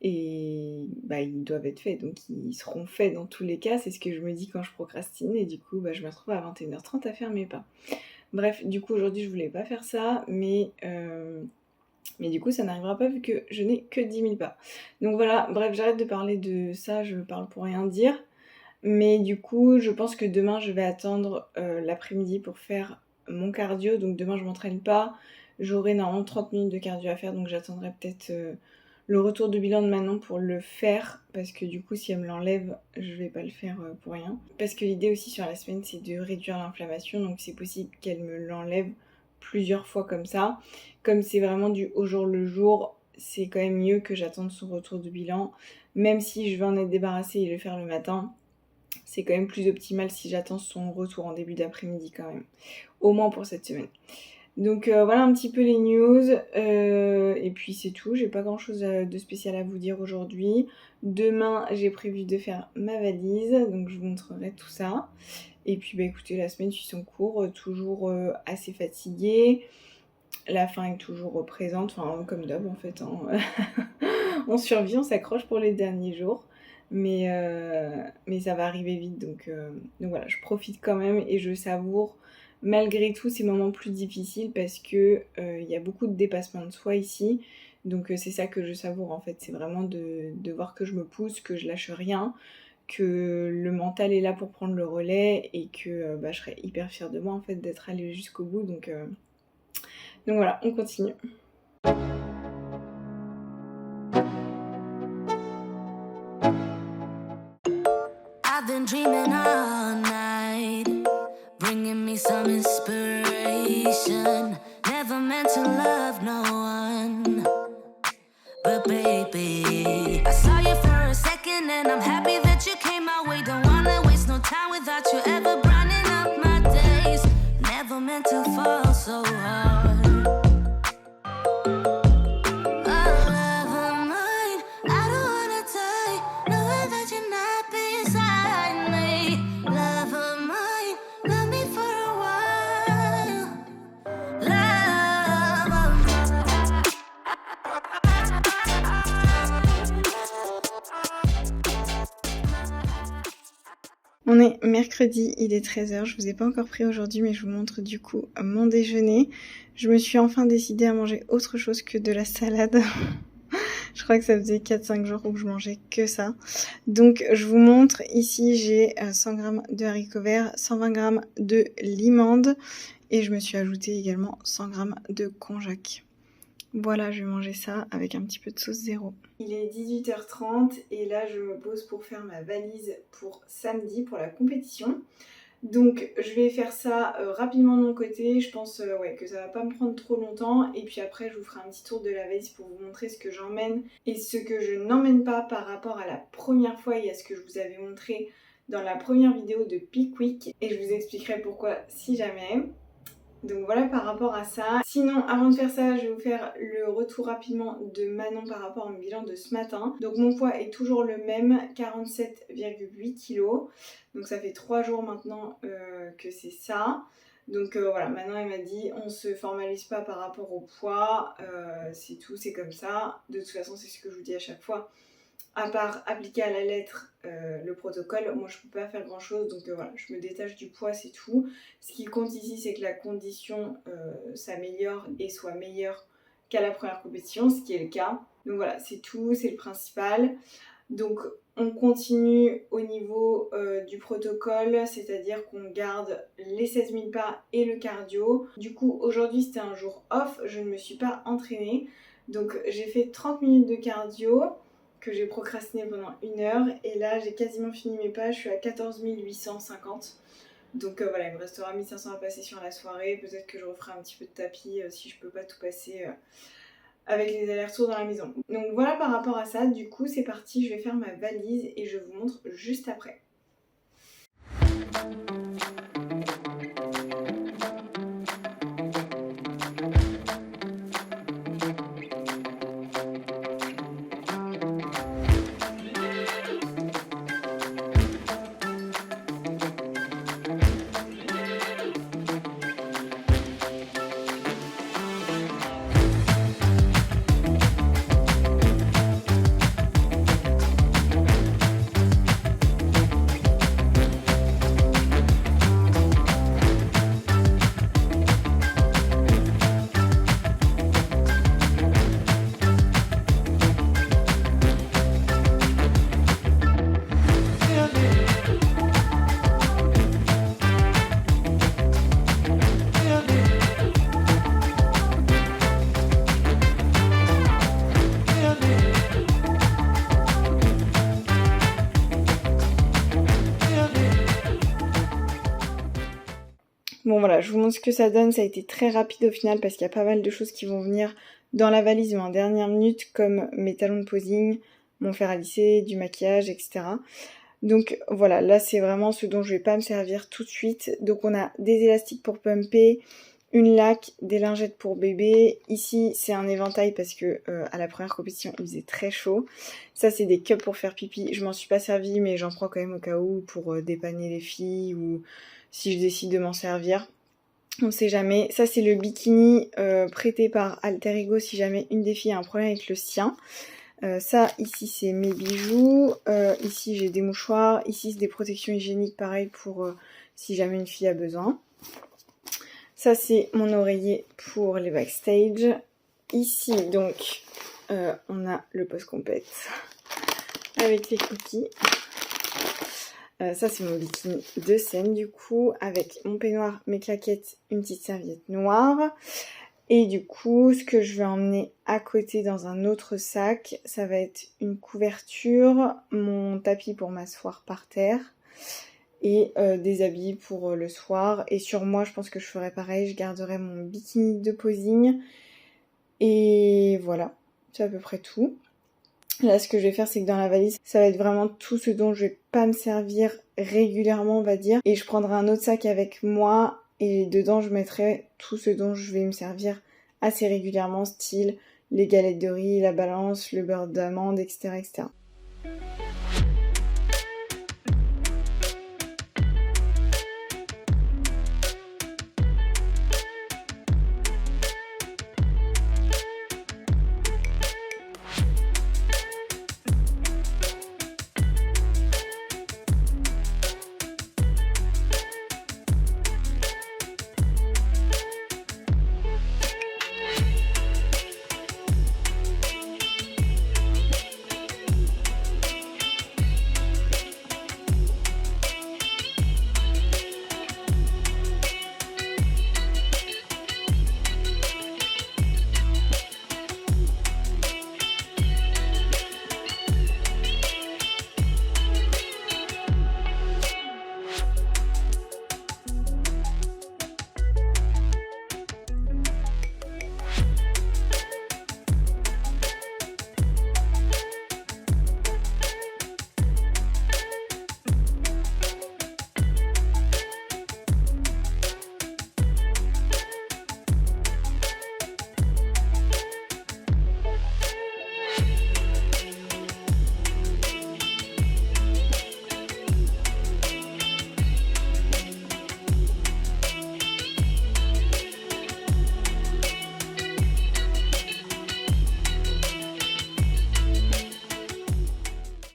Speaker 1: et ils doivent être faits, donc ils seront faits dans tous les cas. C'est ce que je me dis quand je procrastine et du coup, je me retrouve à 21h30 à faire mes pas. Bref, du coup, aujourd'hui, je voulais pas faire ça, mais du coup, ça n'arrivera pas vu que je n'ai que 10 000 pas. Donc voilà, bref, j'arrête de parler de ça, je parle pour rien dire. Mais du coup, je pense que demain, je vais attendre l'après-midi pour faire mon cardio. Donc demain, je m'entraîne pas. J'aurai normalement 30 minutes de cardio à faire. Donc j'attendrai peut-être le retour de bilan de Manon pour le faire. Parce que du coup, si elle me l'enlève, je vais pas le faire pour rien. Parce que l'idée aussi sur la semaine, c'est de réduire l'inflammation. Donc c'est possible qu'elle me l'enlève plusieurs fois comme ça. Comme c'est vraiment du au jour le jour, c'est quand même mieux que j'attende son retour de bilan. Même si je vais en être débarrassée et le faire le matin, c'est quand même plus optimal si j'attends son retour en début d'après-midi quand même. Au moins pour cette semaine. Donc voilà un petit peu les news. Et puis c'est tout. J'ai pas grand chose de spécial à vous dire aujourd'hui. Demain, j'ai prévu de faire ma valise. Donc je vous montrerai tout ça. Et puis écoutez, la semaine suit son cours. Toujours assez fatiguée. La faim est toujours présente. Enfin, comme d'hab en fait. Hein. On survit, on s'accroche pour les derniers jours. Mais ça va arriver vite, donc voilà, je profite quand même et je savoure malgré tout ces moments plus difficiles parce que y a beaucoup de dépassement de soi ici, donc c'est ça que je savoure en fait, c'est vraiment de voir que je me pousse, que je lâche rien, que le mental est là pour prendre le relais et que je serais hyper fière de moi en fait d'être allée jusqu'au bout, donc voilà, on continue.
Speaker 3: I've been dreaming all night, bringing me some inspiration. Never meant to love no one, but baby, I saw you for a second and I'm happy that you came my way. Don't wanna waste no time without you ever brightening up my days. Never meant to fall so hard.
Speaker 1: On est mercredi, il est 13h, je vous ai pas encore pris aujourd'hui mais je vous montre du coup mon déjeuner. Je me suis enfin décidée à manger autre chose que de la salade. Je crois que ça faisait 4-5 jours où je mangeais que ça. Donc je vous montre, ici j'ai 100 g de haricots verts, 120 g de limande et je me suis ajouté également 100 g de konjac. Voilà, je vais manger ça avec un petit peu de sauce zéro. Il est 18h30 et là je me pose pour faire ma valise pour samedi, pour la compétition. Donc je vais faire ça rapidement de mon côté, je pense que ça va pas me prendre trop longtemps. Et puis après je vous ferai un petit tour de la valise pour vous montrer ce que j'emmène et ce que je n'emmène pas par rapport à la première fois et à ce que je vous avais montré dans la première vidéo de Pickwick. Et je vous expliquerai pourquoi si jamais. Donc voilà par rapport à ça. Sinon avant de faire ça, je vais vous faire le retour rapidement de Manon par rapport à mon bilan de ce matin. Donc mon poids est toujours le même, 47,8 kg. Donc ça fait 3 jours maintenant que c'est ça. Donc voilà, Manon elle m'a dit on se formalise pas par rapport au poids, c'est tout, c'est comme ça. De toute façon c'est ce que je vous dis à chaque fois. À part appliquer à la lettre le protocole, moi je peux pas faire grand chose, donc voilà, je me détache du poids, c'est tout. Ce qui compte ici, c'est que la condition s'améliore et soit meilleure qu'à la première compétition, ce qui est le cas. Donc voilà, c'est tout, c'est le principal. Donc on continue au niveau du protocole, c'est-à-dire qu'on garde les 16 000 pas et le cardio. Du coup, aujourd'hui c'était un jour off, je ne me suis pas entraînée. Donc j'ai fait 30 minutes de cardio que j'ai procrastiné pendant 1 heure et là j'ai quasiment fini mes pas, je suis à 14 850. Donc voilà, il me restera 1500 à passer sur la soirée, peut-être que je referai un petit peu de tapis si je peux pas tout passer avec les allers-retours dans la maison. Donc voilà par rapport à ça, du coup c'est parti, je vais faire ma valise et je vous montre juste après. Bon voilà, je vous montre ce que ça donne. Ça a été très rapide au final parce qu'il y a pas mal de choses qui vont venir dans la valise mais en dernière minute, comme mes talons de posing, mon fer à lisser, du maquillage, etc. Donc voilà, là c'est vraiment ce dont je vais pas me servir tout de suite. Donc on a des élastiques pour pumper, une laque, des lingettes pour bébé. Ici c'est un éventail parce que à la première compétition il faisait très chaud. Ça c'est des cups pour faire pipi. Je m'en suis pas servie mais j'en prends quand même au cas où pour dépanner les filles ou si je décide de m'en servir. On sait jamais. Ça c'est le bikini prêté par Alter Ego si jamais une des filles a un problème avec le sien. Ça ici c'est mes bijoux, ici j'ai des mouchoirs, ici c'est des protections hygiéniques pareil pour si jamais une fille a besoin. Ça c'est mon oreiller pour les backstage. Ici donc on a le post-compète avec les cookies. Ça c'est mon bikini de scène du coup avec mon peignoir, mes claquettes, une petite serviette noire. Et du coup, ce que je vais emmener à côté dans un autre sac, ça va être une couverture, mon tapis pour m'asseoir par terre et des habits pour le soir. Et sur moi, je pense que je ferai pareil, je garderai mon bikini de posing. Et voilà, c'est à peu près tout. Là, ce que je vais faire, c'est que dans la valise, ça va être vraiment tout ce dont je vais pas me servir régulièrement, on va dire. Et je prendrai un autre sac avec moi. Et dedans, je mettrai tout ce dont je vais me servir assez régulièrement, style les galettes de riz, la balance, le beurre d'amande, etc., etc.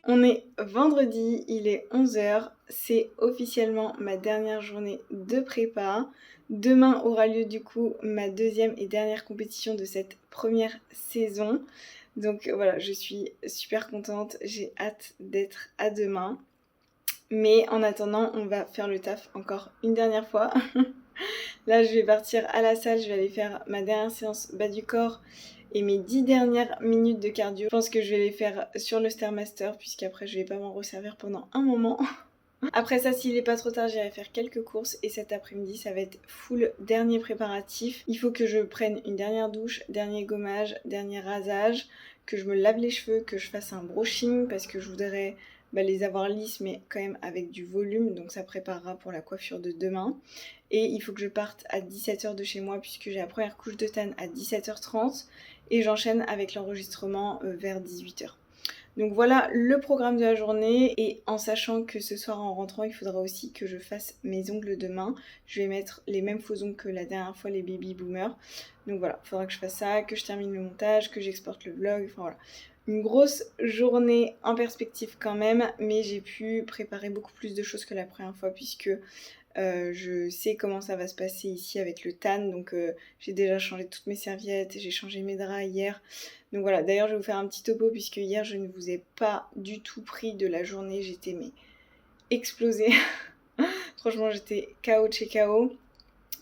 Speaker 1: On est vendredi, il est 11h, c'est officiellement ma dernière journée de prépa. Demain aura lieu du coup ma deuxième et dernière compétition de cette première saison. Donc voilà, je suis super contente, j'ai hâte d'être à demain. Mais en attendant, on va faire le taf encore une dernière fois. Là, je vais partir à la salle, je vais aller faire ma dernière séance bas du corps et mes 10 dernières minutes de cardio. Je pense que je vais les faire sur le Stairmaster puisqu'après je vais pas m'en resservir pendant un moment. Après ça, s'il est pas trop tard, j'irai faire quelques courses et cet après-midi, ça va être full dernier préparatif. Il faut que je prenne une dernière douche, dernier gommage, dernier rasage, que je me lave les cheveux, que je fasse un brushing parce que je voudrais les avoir lisses mais quand même avec du volume, donc ça préparera pour la coiffure de demain. Et il faut que je parte à 17h de chez moi puisque j'ai la première couche de tan à 17h30 et j'enchaîne avec l'enregistrement vers 18h. Donc voilà le programme de la journée, et en sachant que ce soir en rentrant il faudra aussi que je fasse mes ongles demain. Je vais mettre les mêmes faux ongles que la dernière fois, les baby boomers. Donc voilà, il faudra que je fasse ça, que je termine le montage, que j'exporte le vlog, enfin voilà. Une grosse journée en perspective quand même, mais j'ai pu préparer beaucoup plus de choses que la première fois puisque je sais comment ça va se passer ici avec le tan, donc j'ai déjà changé toutes mes serviettes, j'ai changé mes draps hier. Donc voilà, d'ailleurs je vais vous faire un petit topo puisque hier je ne vous ai pas du tout pris de la journée, j'étais explosée. Franchement j'étais KO de chez KO.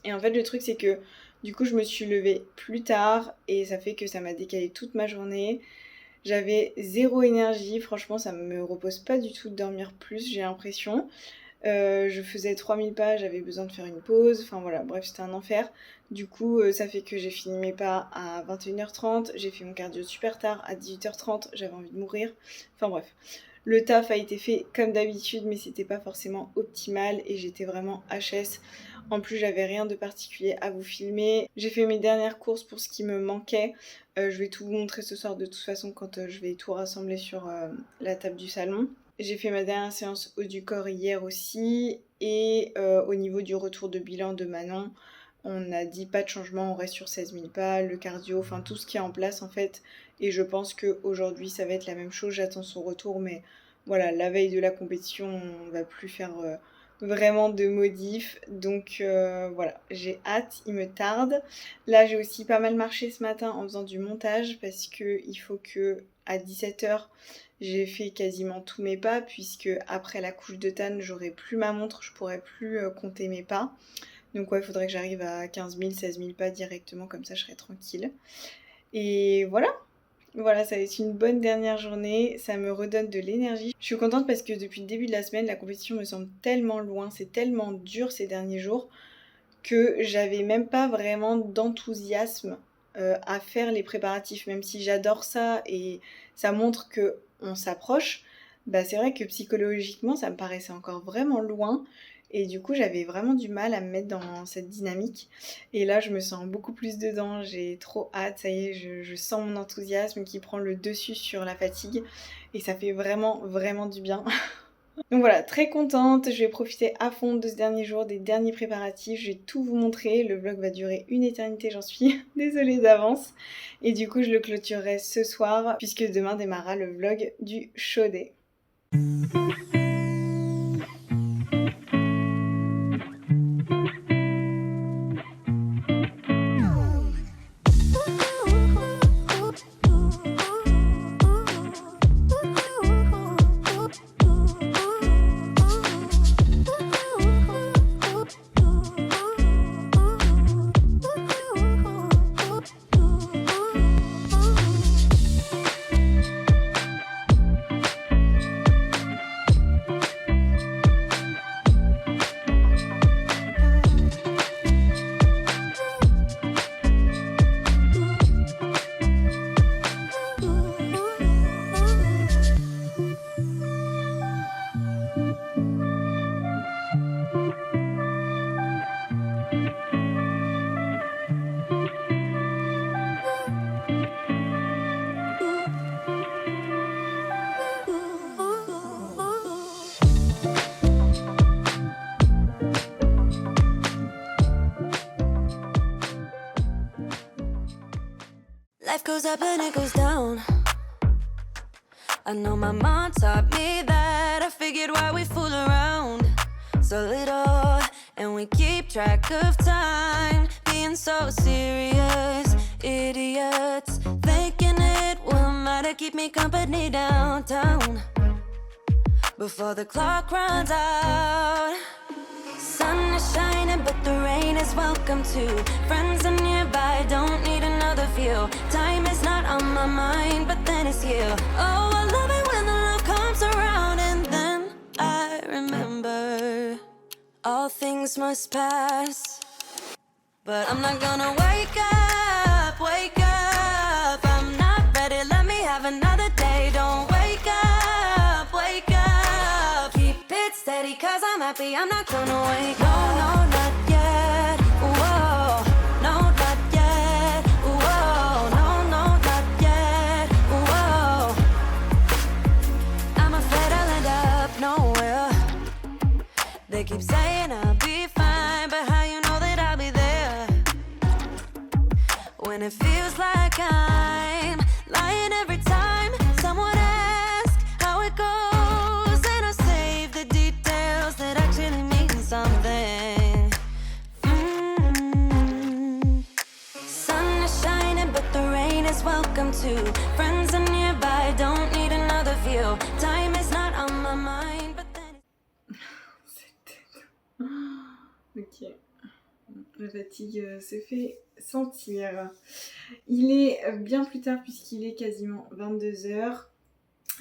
Speaker 1: Et en fait le truc c'est que du coup je me suis levée plus tard et ça fait que ça m'a décalé toute ma journée. J'avais zéro énergie, franchement ça me repose pas du tout de dormir plus, j'ai l'impression.
Speaker 2: Je faisais 3000 pas, j'avais besoin de faire une pause, enfin voilà, bref, c'était un enfer. Du coup, ça fait que j'ai fini mes pas à 21h30, j'ai fait mon cardio super tard, à 18h30, j'avais envie de mourir. Enfin bref, le taf a été fait comme d'habitude, mais c'était pas forcément optimal et j'étais vraiment HS. En plus, j'avais rien de particulier à vous filmer. J'ai fait mes dernières courses pour ce qui me manquait. Je vais tout vous montrer ce soir de toute façon quand je vais tout rassembler sur la table du salon. J'ai fait ma dernière séance haut du corps hier aussi et au niveau du retour de bilan de Manon, on a dit pas de changement, on reste sur 16 000 pas, le cardio, enfin tout ce qui est en place en fait. Et je pense qu'aujourd'hui ça va être la même chose, j'attends son retour, mais voilà, la veille de la compétition, on va plus faire vraiment de modifs. Donc voilà, j'ai hâte, il me tarde. Là j'ai aussi pas mal marché ce matin en faisant du montage parce qu'il faut que à 17h j'ai fait quasiment tous mes pas puisque après la couche de Tan j'aurai plus ma montre, je pourrai plus compter mes pas. Donc ouais, il faudrait que j'arrive à 15 000, 16 000 pas directement, comme ça je serai tranquille. Et voilà, ça va être une bonne dernière journée, ça me redonne de l'énergie. Je suis contente parce que depuis le début de la semaine, la compétition me semble tellement loin, c'est tellement dur ces derniers jours, que j'avais même pas vraiment d'enthousiasme à faire les préparatifs, même si j'adore ça et ça montre que on s'approche. Bah c'est vrai que psychologiquement ça me paraissait encore vraiment loin et du coup j'avais vraiment du mal à me mettre dans cette dynamique et là je me sens beaucoup plus dedans, j'ai trop hâte, ça y est, je sens mon enthousiasme qui prend le dessus sur la fatigue et ça fait vraiment vraiment du bien. Donc voilà, très contente, je vais profiter à fond de ce dernier jour, des derniers préparatifs, je vais tout vous montrer, le vlog va durer une éternité, j'en suis désolée d'avance. Et du coup je le clôturerai ce soir, puisque demain démarrera le vlog du show day.
Speaker 3: Life goes up and it goes down. I know my mom taught me that. I figured why we fool around so little, and we keep track of time, being so serious, idiots, thinking it will matter, keep me company downtown before the clock runs out. Sun is shining, but the rain is welcome too. Friends are nearby, don't need another view. Time is not on my mind, but then it's you. Oh, I love it when the love comes around, and then I remember all things must pass. But I'm not gonna wake up, wake up. I'm not ready, let me have another day. Don't wake up, wake up. Keep it steady, cause I'm happy, I'm not gonna wake up. No, no, not yet, whoa. No, not yet, whoa. No, no, not yet, whoa. I'm afraid I'll end up nowhere. They keep saying I'll be fine, but how you know that I'll be there when it feels like I'm lying every time someone asks how it goes, and I save the details that actually mean something. Sun is shining, but the rain is welcome too. Friends are nearby, don't need another view. Time is not on my mind, but then
Speaker 2: Ok, la fatigue se fait sentir. Il est bien plus tard puisqu'il est quasiment 22h.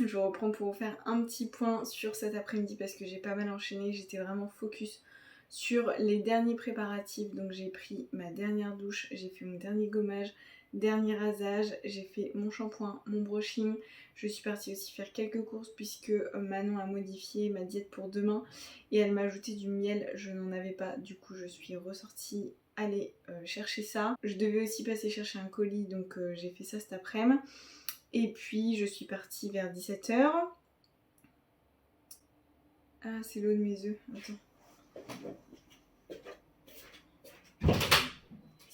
Speaker 2: Je reprends pour vous faire un petit point sur cet après-midi parce que j'ai pas mal enchaîné, j'étais vraiment focus sur les derniers préparatifs. Donc j'ai pris ma dernière douche, j'ai fait mon dernier gommage, dernier rasage, j'ai fait mon shampoing, mon brushing. Je suis partie aussi faire quelques courses puisque Manon a modifié ma diète pour demain et elle m'a ajouté du miel, je n'en avais pas, du coup je suis ressortie aller chercher ça. Je devais aussi passer chercher un colis, donc j'ai fait ça cet après-midi. Et puis je suis partie vers 17h. Ah, c'est l'eau de mes œufs. Attends.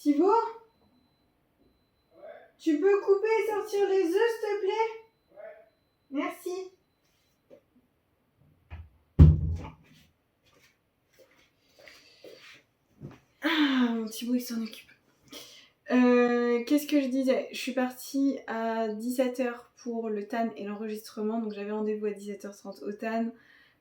Speaker 2: Thibaut, tu peux couper et sortir les œufs, s'il te plaît? Merci. Ah, mon Thibaut, il s'en occupe. Qu'est-ce que je disais? Je suis partie à 17h pour le TAN et l'enregistrement. Donc j'avais rendez-vous à 17h30 au TAN.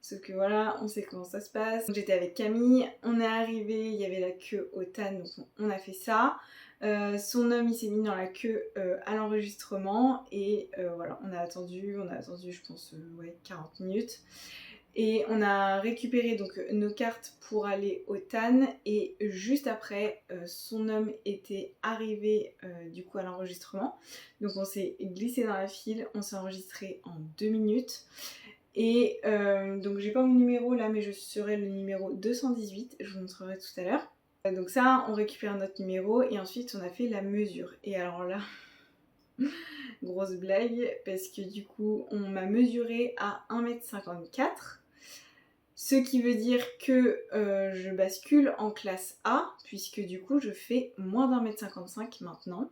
Speaker 2: Sauf que voilà, on sait comment ça se passe. J'étais avec Camille, on est arrivé, il y avait la queue au TAN, donc on a fait ça. Son homme il s'est mis dans la queue à l'enregistrement et voilà, on a attendu je pense 40 minutes. Et on a récupéré donc nos cartes pour aller au TAN et juste après son homme était arrivé du coup à l'enregistrement. Donc on s'est glissé dans la file, on s'est enregistré en 2 minutes. Et donc j'ai pas mon numéro là mais je serai le numéro 218, je vous montrerai tout à l'heure. Donc ça on récupère notre numéro et ensuite on a fait la mesure. Et alors là, grosse blague parce que du coup on m'a mesuré à 1m54. Ce qui veut dire que je bascule en classe A puisque du coup je fais moins d'1m55 maintenant.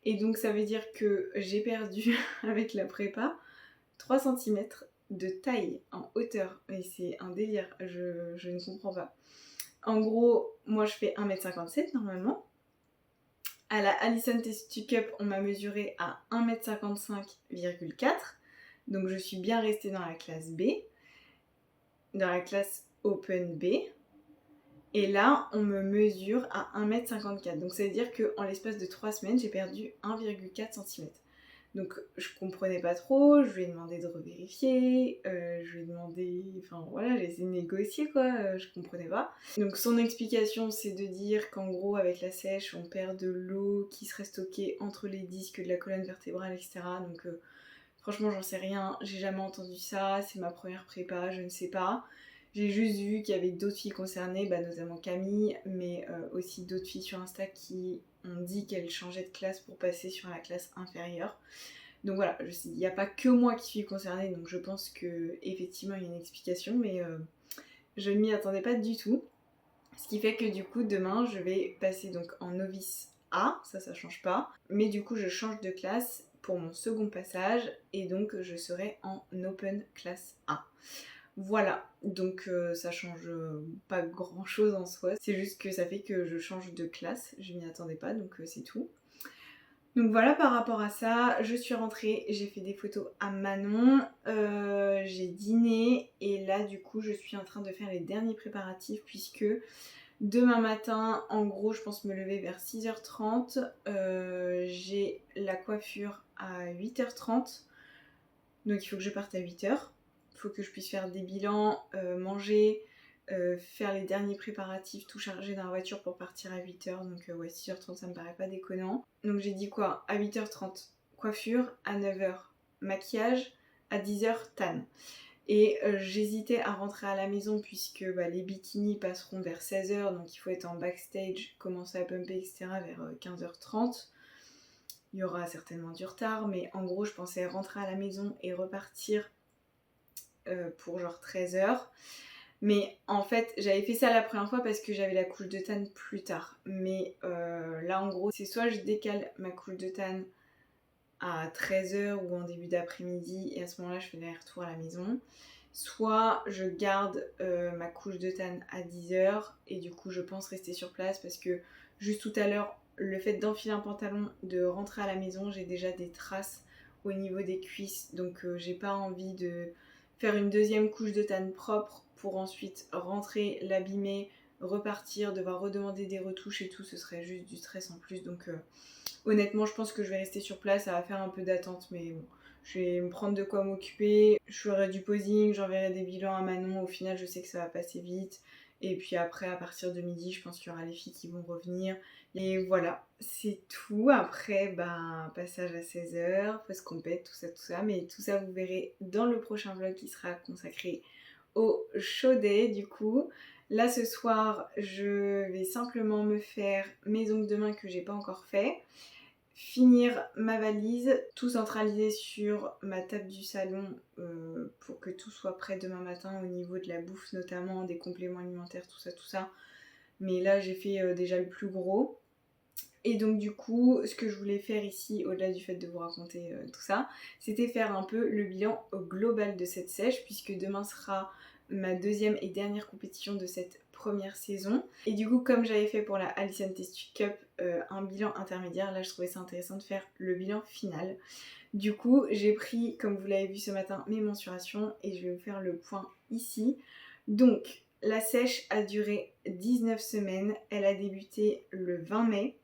Speaker 2: Et donc ça veut dire que j'ai perdu avec la prépa 3 cm de taille en hauteur. Et c'est un délire, je ne comprends pas. En gros, moi je fais 1m57 normalement. À la Allison Test Cup, on m'a mesuré à 1m55,4. Donc je suis bien restée dans la classe B. Dans la classe Open B. Et là, on me mesure à 1m54. Donc ça veut dire qu'en l'espace de 3 semaines, j'ai perdu 1,4 cm. Donc je comprenais pas trop, je lui ai demandé de revérifier, je lui ai demandé, enfin voilà, j'ai essayé de négocier quoi, je comprenais pas. Donc son explication c'est de dire qu'en gros avec la sèche on perd de l'eau qui serait stockée entre les disques de la colonne vertébrale, etc. Donc franchement j'en sais rien, j'ai jamais entendu ça, c'est ma première prépa, je ne sais pas. J'ai juste vu qu'il y avait d'autres filles concernées, notamment Camille, mais aussi d'autres filles sur Insta qui ont dit qu'elles changeaient de classe pour passer sur la classe inférieure. Donc voilà, il n'y a pas que moi qui suis concernée, donc je pense qu'effectivement il y a une explication, mais je ne m'y attendais pas du tout. Ce qui fait que du coup demain je vais passer donc en novice A, ça change pas, mais du coup je change de classe pour mon second passage et donc je serai en open classe A. Voilà, donc ça change pas grand chose en soi, c'est juste que ça fait que je change de classe, je m'y attendais pas donc c'est tout. Donc voilà par rapport à ça, je suis rentrée, j'ai fait des photos à Manon, j'ai dîné et là du coup je suis en train de faire les derniers préparatifs puisque demain matin, en gros je pense me lever vers 6h30, j'ai la coiffure à 8h30, donc il faut que je parte à 8h. Il faut que je puisse faire des bilans, manger, faire les derniers préparatifs, tout charger dans la voiture pour partir à 8h. Donc 6h30 ça me paraît pas déconnant. Donc j'ai dit quoi? À 8h30 coiffure, à 9h maquillage, à 10h tan. Et j'hésitais à rentrer à la maison puisque les bikinis passeront vers 16h, donc il faut être en backstage, commencer à pumper, etc. vers 15h30. Il y aura certainement du retard, mais en gros je pensais rentrer à la maison et repartir pour genre 13h. Mais en fait j'avais fait ça la première fois parce que j'avais la couche de tan plus tard. Mais là en gros c'est soit je décale ma couche de tan à 13h ou en début d'après-midi et à ce moment là je fais l'aller-retour à la maison. Soit je garde ma couche de tan à 10h et du coup je pense rester sur place parce que juste tout à l'heure le fait d'enfiler un pantalon, de rentrer à la maison, j'ai déjà des traces au niveau des cuisses donc j'ai pas envie de faire une deuxième couche de tan propre pour ensuite rentrer, l'abîmer, repartir, devoir redemander des retouches et tout, ce serait juste du stress en plus. Donc honnêtement je pense que je vais rester sur place, ça va faire un peu d'attente mais bon, je vais me prendre de quoi m'occuper, je ferai du posing, j'enverrai des bilans à Manon, au final je sais que ça va passer vite. Et puis après, à partir de midi, je pense qu'il y aura les filles qui vont revenir. Et voilà, c'est tout. Après, passage à 16h, post compète, tout ça. Mais tout ça, vous verrez dans le prochain vlog qui sera consacré au show day du coup. Là, ce soir, je vais simplement me faire mes ongles de main que j'ai pas encore fait. Finir ma valise, tout centraliser sur ma table du salon pour que tout soit prêt demain matin au niveau de la bouffe notamment, des compléments alimentaires, tout ça. Mais là j'ai fait déjà le plus gros. Et donc du coup, ce que je voulais faire ici, au-delà du fait de vous raconter tout ça, c'était faire un peu le bilan global de cette sèche, puisque demain sera ma deuxième et dernière compétition de cette première saison. Et du coup, comme j'avais fait pour la Alison Test Cup un bilan intermédiaire, là je trouvais ça intéressant de faire le bilan final. Du coup, j'ai pris, comme vous l'avez vu ce matin, mes mensurations et je vais vous faire le point ici. Donc, la sèche a duré 19 semaines, elle a débuté le 20 mai.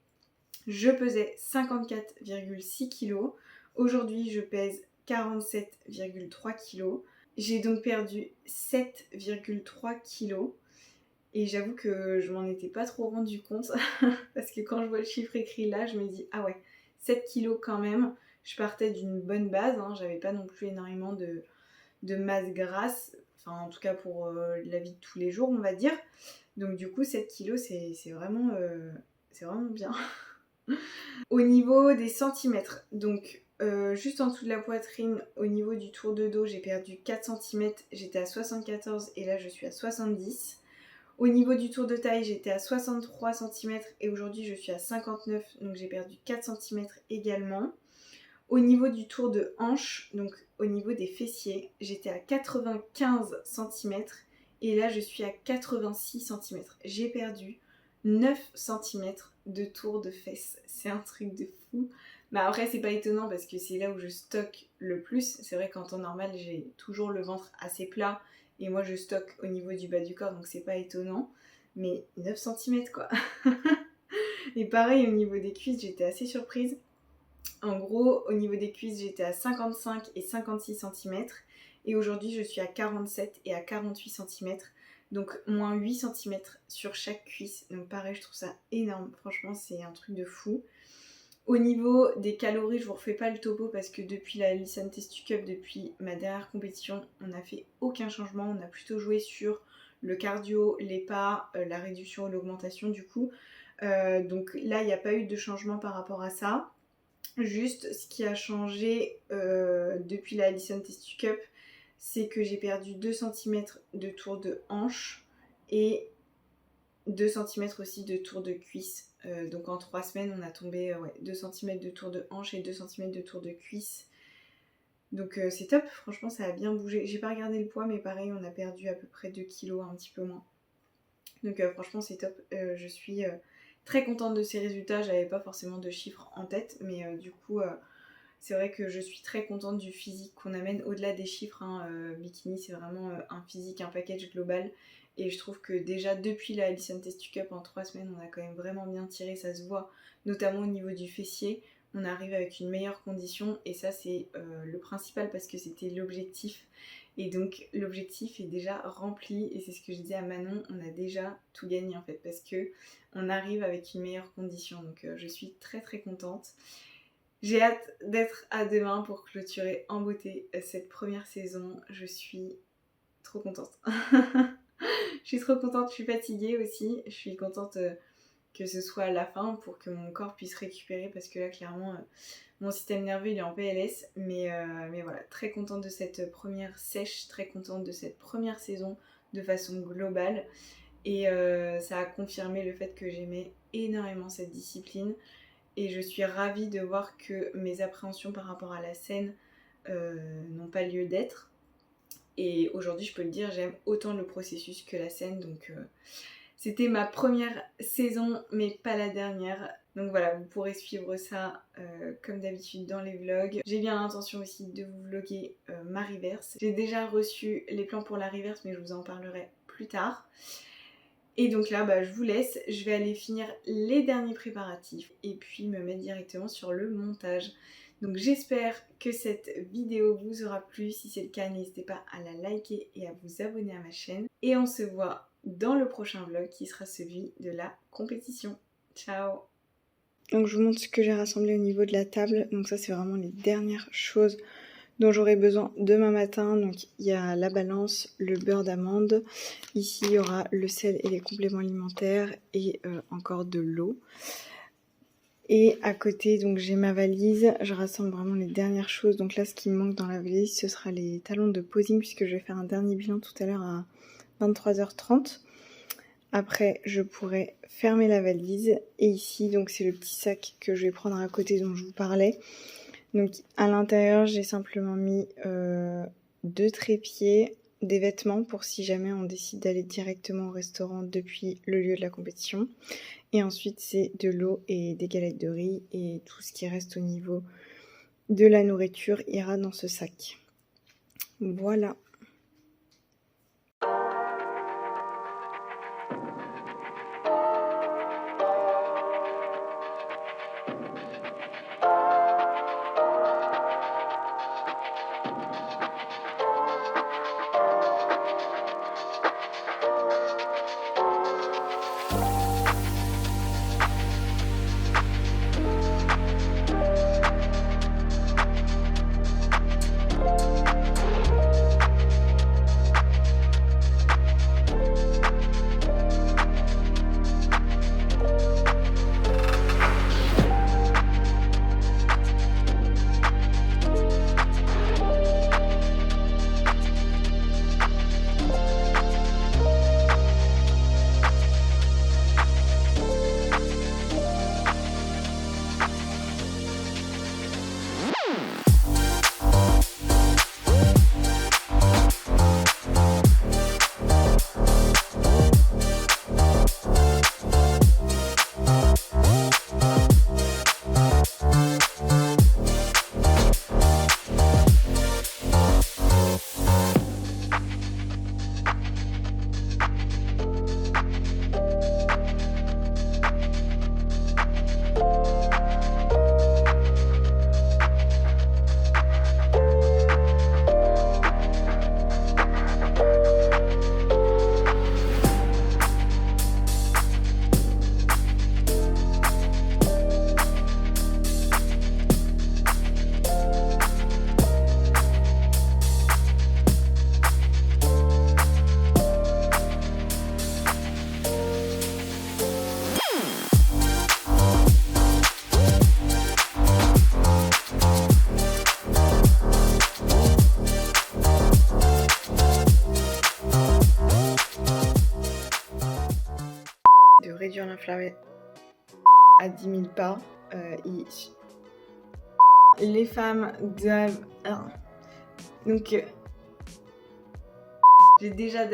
Speaker 2: Je pesais 54,6 kg. Aujourd'hui, je pèse 47,3 kg. J'ai donc perdu 7,3 kg. Et j'avoue que je m'en étais pas trop rendu compte. Parce que quand je vois le chiffre écrit là, je me dis, ah ouais, 7 kg quand même. Je partais d'une bonne base. J'avais pas non plus énormément de masse grasse. Enfin, en tout cas pour la vie de tous les jours, on va dire. Donc du coup, 7 kg, c'est vraiment bien. Au niveau des centimètres, donc juste en dessous de la poitrine, au niveau du tour de dos, j'ai perdu 4 cm, j'étais à 74 et là je suis à 70. Au niveau du tour de taille, j'étais à 63 cm et aujourd'hui je suis à 59, donc j'ai perdu 4 cm également. Au niveau du tour de hanche, donc au niveau des fessiers, j'étais à 95 cm et là je suis à 86 cm. J'ai perdu 9 cm de tour de fesses. C'est un truc de fou. Mais après c'est pas étonnant parce que c'est là où je stocke le plus. C'est vrai qu'en temps normal j'ai toujours le ventre assez plat et moi je stocke au niveau du bas du corps donc c'est pas étonnant. Mais 9 cm quoi. Et pareil au niveau des cuisses j'étais assez surprise. En gros, au niveau des cuisses, j'étais à 55 et 56 cm. Et aujourd'hui, je suis à 47 et à 48 cm. Donc, moins 8 cm sur chaque cuisse. Donc, pareil, je trouve ça énorme. Franchement, c'est un truc de fou. Au niveau des calories, je vous refais pas le topo parce que depuis la Alison Test Cup, depuis ma dernière compétition, on n'a fait aucun changement. On a plutôt joué sur le cardio, les pas, la réduction, l'augmentation du coup. Donc là, il n'y a pas eu de changement par rapport à ça. Juste, ce qui a changé depuis la Alison Test Cup, c'est que j'ai perdu 2 cm de tour de hanche et 2 cm aussi de tour de cuisse. Donc en 3 semaines, on a tombé 2 cm de tour de hanche et 2 cm de tour de cuisse. Donc c'est top, franchement ça a bien bougé. J'ai pas regardé le poids, mais pareil, on a perdu à peu près 2 kg, un petit peu moins. Donc franchement c'est top, je suis très contente de ces résultats. J'avais pas forcément de chiffres en tête, mais du coup c'est vrai que je suis très contente du physique qu'on amène au-delà des chiffres. Bikini c'est vraiment un physique, un package global. Et je trouve que déjà depuis la Alison Test Cup en 3 semaines, on a quand même vraiment bien tiré, ça se voit, notamment au niveau du fessier. On arrive avec une meilleure condition et ça c'est le principal parce que c'était l'objectif. Et donc l'objectif est déjà rempli et c'est ce que je disais à Manon, on a déjà tout gagné en fait parce que on arrive avec une meilleure condition. Donc je suis très très contente. J'ai hâte d'être à demain pour clôturer en beauté cette première saison. Je suis trop contente. Je suis trop contente, je suis fatiguée aussi. Je suis contente que ce soit à la fin pour que mon corps puisse récupérer parce que là clairement mon système nerveux il est en PLS. Mais voilà, très contente de cette première sèche, très contente de cette première saison de façon globale. Et ça a confirmé le fait que j'aimais énormément cette discipline. Et je suis ravie de voir que mes appréhensions par rapport à la scène n'ont pas lieu d'être. Et aujourd'hui, je peux le dire, j'aime autant le processus que la scène. Donc c'était ma première saison, mais pas la dernière. Donc voilà, vous pourrez suivre ça comme d'habitude dans les vlogs. J'ai bien l'intention aussi de vous vlogger ma reverse. J'ai déjà reçu les plans pour la reverse, mais je vous en parlerai plus tard. Et donc là, je vous laisse, je vais aller finir les derniers préparatifs et puis me mettre directement sur le montage. Donc j'espère que cette vidéo vous aura plu. Si c'est le cas, n'hésitez pas à la liker et à vous abonner à ma chaîne. Et on se voit dans le prochain vlog qui sera celui de la compétition. Ciao!
Speaker 1: Donc je vous montre ce que j'ai rassemblé au niveau de la table. Donc ça c'est vraiment les dernières choses dont j'aurai besoin demain matin. Donc il y a la balance, le beurre d'amande. Ici il y aura le sel et les compléments alimentaires et encore de l'eau. Et à côté, donc j'ai ma valise, je rassemble vraiment les dernières choses. Donc là, ce qui me manque dans la valise, ce sera les talons de posing puisque je vais faire un dernier bilan tout à l'heure à 23h30. Après, je pourrai fermer la valise. Et ici, donc c'est le petit sac que je vais prendre à côté dont je vous parlais. Donc à l'intérieur, j'ai simplement mis 2 trépieds, des vêtements pour si jamais on décide d'aller directement au restaurant depuis le lieu de la compétition. Et ensuite, c'est de l'eau et des galettes de riz et tout ce qui reste au niveau de la nourriture ira dans ce sac. Voilà. De réduire l'inflammation à 10 000 pas.
Speaker 2: Les femmes doivent... Donc... J'ai déjà...